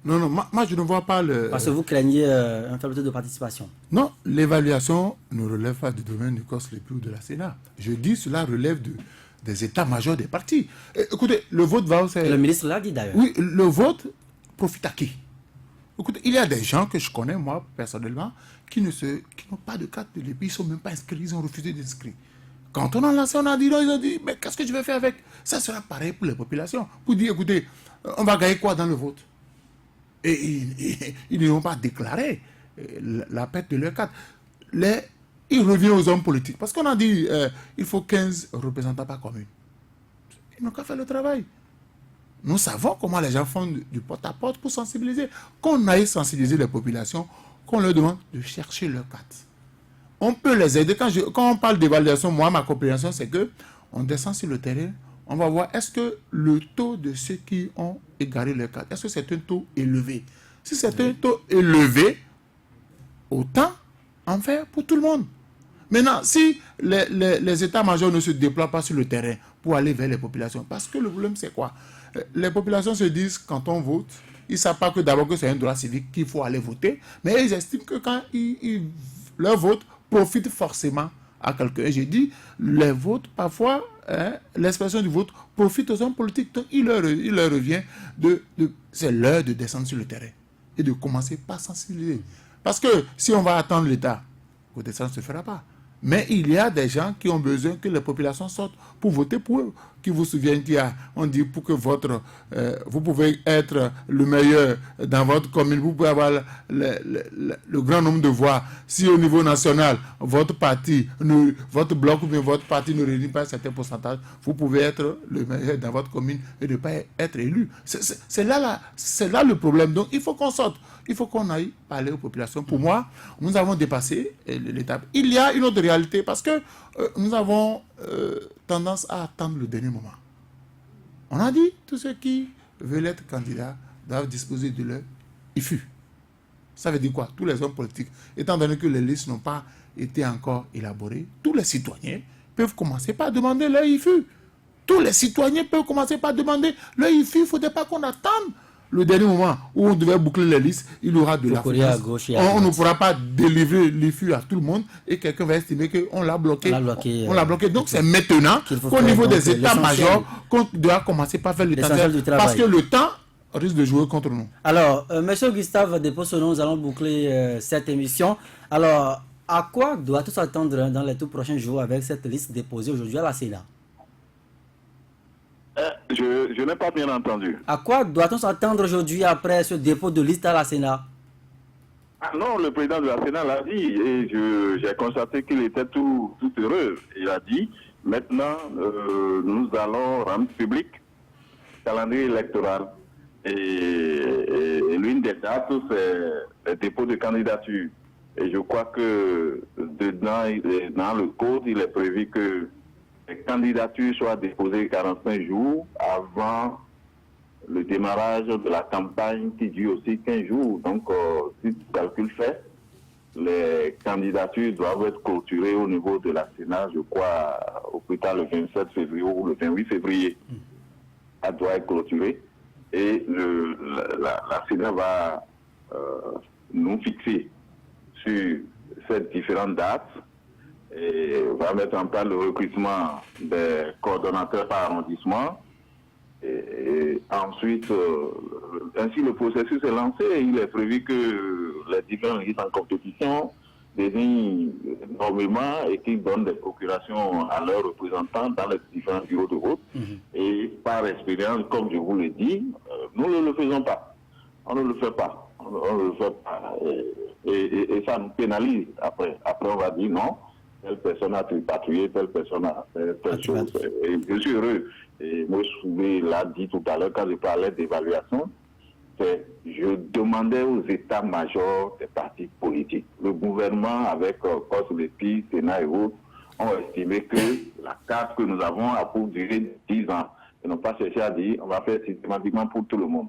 S3: Non, non, moi je ne vois pas le...
S1: Parce que vous craignez un faible taux de participation.
S3: Non, l'évaluation ne relève pas du domaine du COSLEPI ou de la Sénat. Je dis cela relève des états-majors des partis. Écoutez, le vote va...
S1: Le ministre l'a dit d'ailleurs.
S3: Oui, le vote profite à qui? Écoutez, il y a des gens que je connais, moi, personnellement, qui n'ont pas de carte de l'EPI, ils ne sont même pas inscrits, ils ont refusé d'inscrire. Quand on a lancé, on a dit non, ils ont dit, mais qu'est-ce que je vais faire avec? Ça sera pareil pour les populations. Pour dire, écoutez, on va gagner quoi dans le vote? Et ils ne vont pas déclarer la perte de leur carte. Il revient aux hommes politiques. Parce qu'on a dit, il faut 15 représentants par commune. Ils n'ont qu'à faire le travail. Nous savons comment les gens font du porte-à-porte pour sensibiliser. Qu'on aille sensibiliser les populations, qu'on leur demande de chercher leur carte. On peut les aider. Quand on parle d'évaluation, moi, ma compréhension, c'est que on descend sur le terrain, on va voir est-ce que le taux de ceux qui ont égaré leur carte, est-ce que c'est un taux élevé? Si c'est un taux élevé, autant en faire pour tout le monde. Maintenant, si les états-majors ne se déploient pas sur le terrain pour aller vers les populations, parce que le problème, c'est quoi? Les populations se disent, quand on vote, ils ne savent pas que d'abord que c'est un droit civique qu'il faut aller voter, mais ils estiment que quand leur vote profite forcément à quelqu'un. J'ai dit, les votes, parfois, l'expression du vote profite aux hommes politiques. Donc, il leur revient c'est l'heure de descendre sur le terrain et de commencer par sensibiliser. Parce que si on va attendre l'État, ça ne se fera pas. Mais il y a des gens qui ont besoin que les populations sortent pour voter pour eux. Qui vous souviennent on dit pour que vous pouvez être le meilleur dans votre commune, vous pouvez avoir le grand nombre de voix. Si au niveau national, votre parti, votre bloc ou bien votre parti ne réunit pas un certain pourcentage, vous pouvez être le meilleur dans votre commune et ne pas être élu. C'est là le problème. Donc il faut qu'on sorte. Il faut qu'on aille parler aux populations. Pour moi, nous avons dépassé l'étape. Il y a une autre réalité parce que nous avons tendance à attendre le dernier moment. On a dit tous ceux qui veulent être candidats doivent disposer de leur IFU. Ça veut dire quoi? Tous les hommes politiques, étant donné que les listes n'ont pas été encore élaborées, tous les citoyens peuvent commencer par demander leur IFU. Tous les citoyens peuvent commencer par demander leur IFU. Il ne faudrait pas qu'on attende le dernier moment où on devait boucler les listes, il y aura de la finance. On ne pourra pas délivrer l'IFU à tout le monde et quelqu'un va estimer qu'on l'a bloqué. On l'a bloqué. Donc c'est maintenant qu'au niveau des états-majors qu'on doit commencer par faire l'essentiel. Parce que le temps risque de jouer contre nous.
S1: Alors, M. Gustave Depossono, nous allons boucler cette émission. Alors, à quoi doit-on s'attendre dans les tout prochains jours avec cette liste déposée aujourd'hui à la Sénat?
S5: Je n'ai pas bien entendu.
S1: À quoi doit-on s'attendre aujourd'hui après ce dépôt de liste à la Sénat?
S5: Non, le président de la Sénat l'a dit et j'ai constaté qu'il était tout heureux. Il a dit, maintenant, nous allons rendre public le calendrier électoral. Et l'une des dates, c'est le dépôt de candidature. Et je crois que dans le code, il est prévu que les candidatures soient déposées 45 jours avant le démarrage de la campagne qui dure aussi 15 jours. Donc, si tu calcules fait, les candidatures doivent être clôturées au niveau de la Sénat, je crois, au plus tard le 27 février ou le 28 février. Ça doit être clôturé. Et la Sénat va nous fixer sur ces différentes dates et va mettre en place le recrutement des coordonnateurs par arrondissement. Et ensuite, ainsi le processus est lancé. Il est prévu que les différents listes en compétition désignent normalement et qu'ils donnent des procurations à leurs représentants dans les différents bureaux de vote. Et par expérience, comme je vous l'ai dit, nous ne le faisons pas. On ne le fait pas. On ne le fait pas. Et ça nous pénalise après. Après, on va dire non. telle personne a tripatouillé, telle personne a fait telle chose. Et je suis heureux. Et moi, je l'a dit tout à l'heure quand je parlais d'évaluation. Je demandais aux états-majors des partis politiques. Le gouvernement, avec COS, l'EPI, Sénat et autres, ont estimé que la carte que nous avons a pour durer 10 ans. Ils n'ont pas cherché à dire on va faire systématiquement pour tout le monde.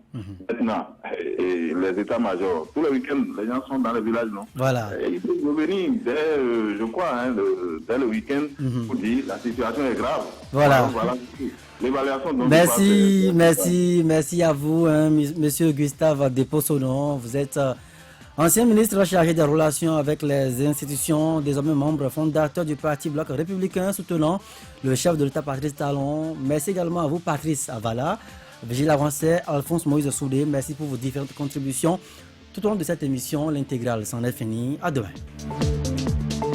S5: Maintenant, les états-majors, tous les week-ends, les gens sont dans les villages, non?
S1: Voilà.
S5: Ils peuvent revenir dès, je crois, dès le week-end pour dire la situation est grave.
S1: Voilà.
S5: L'évaluation.
S1: Merci à vous, Monsieur Gustave Depossono. Vous êtes ancien ministre chargé des relations avec les institutions, désormais membre fondateur du Parti Bloc républicain soutenant le chef de l'État Patrice Talon. Merci également à vous, Patrice Avala, Vigile Avancé, Alphonse Moïse Soudé. Merci pour vos différentes contributions. Tout au long de cette émission, l'intégrale s'en est finie. À demain.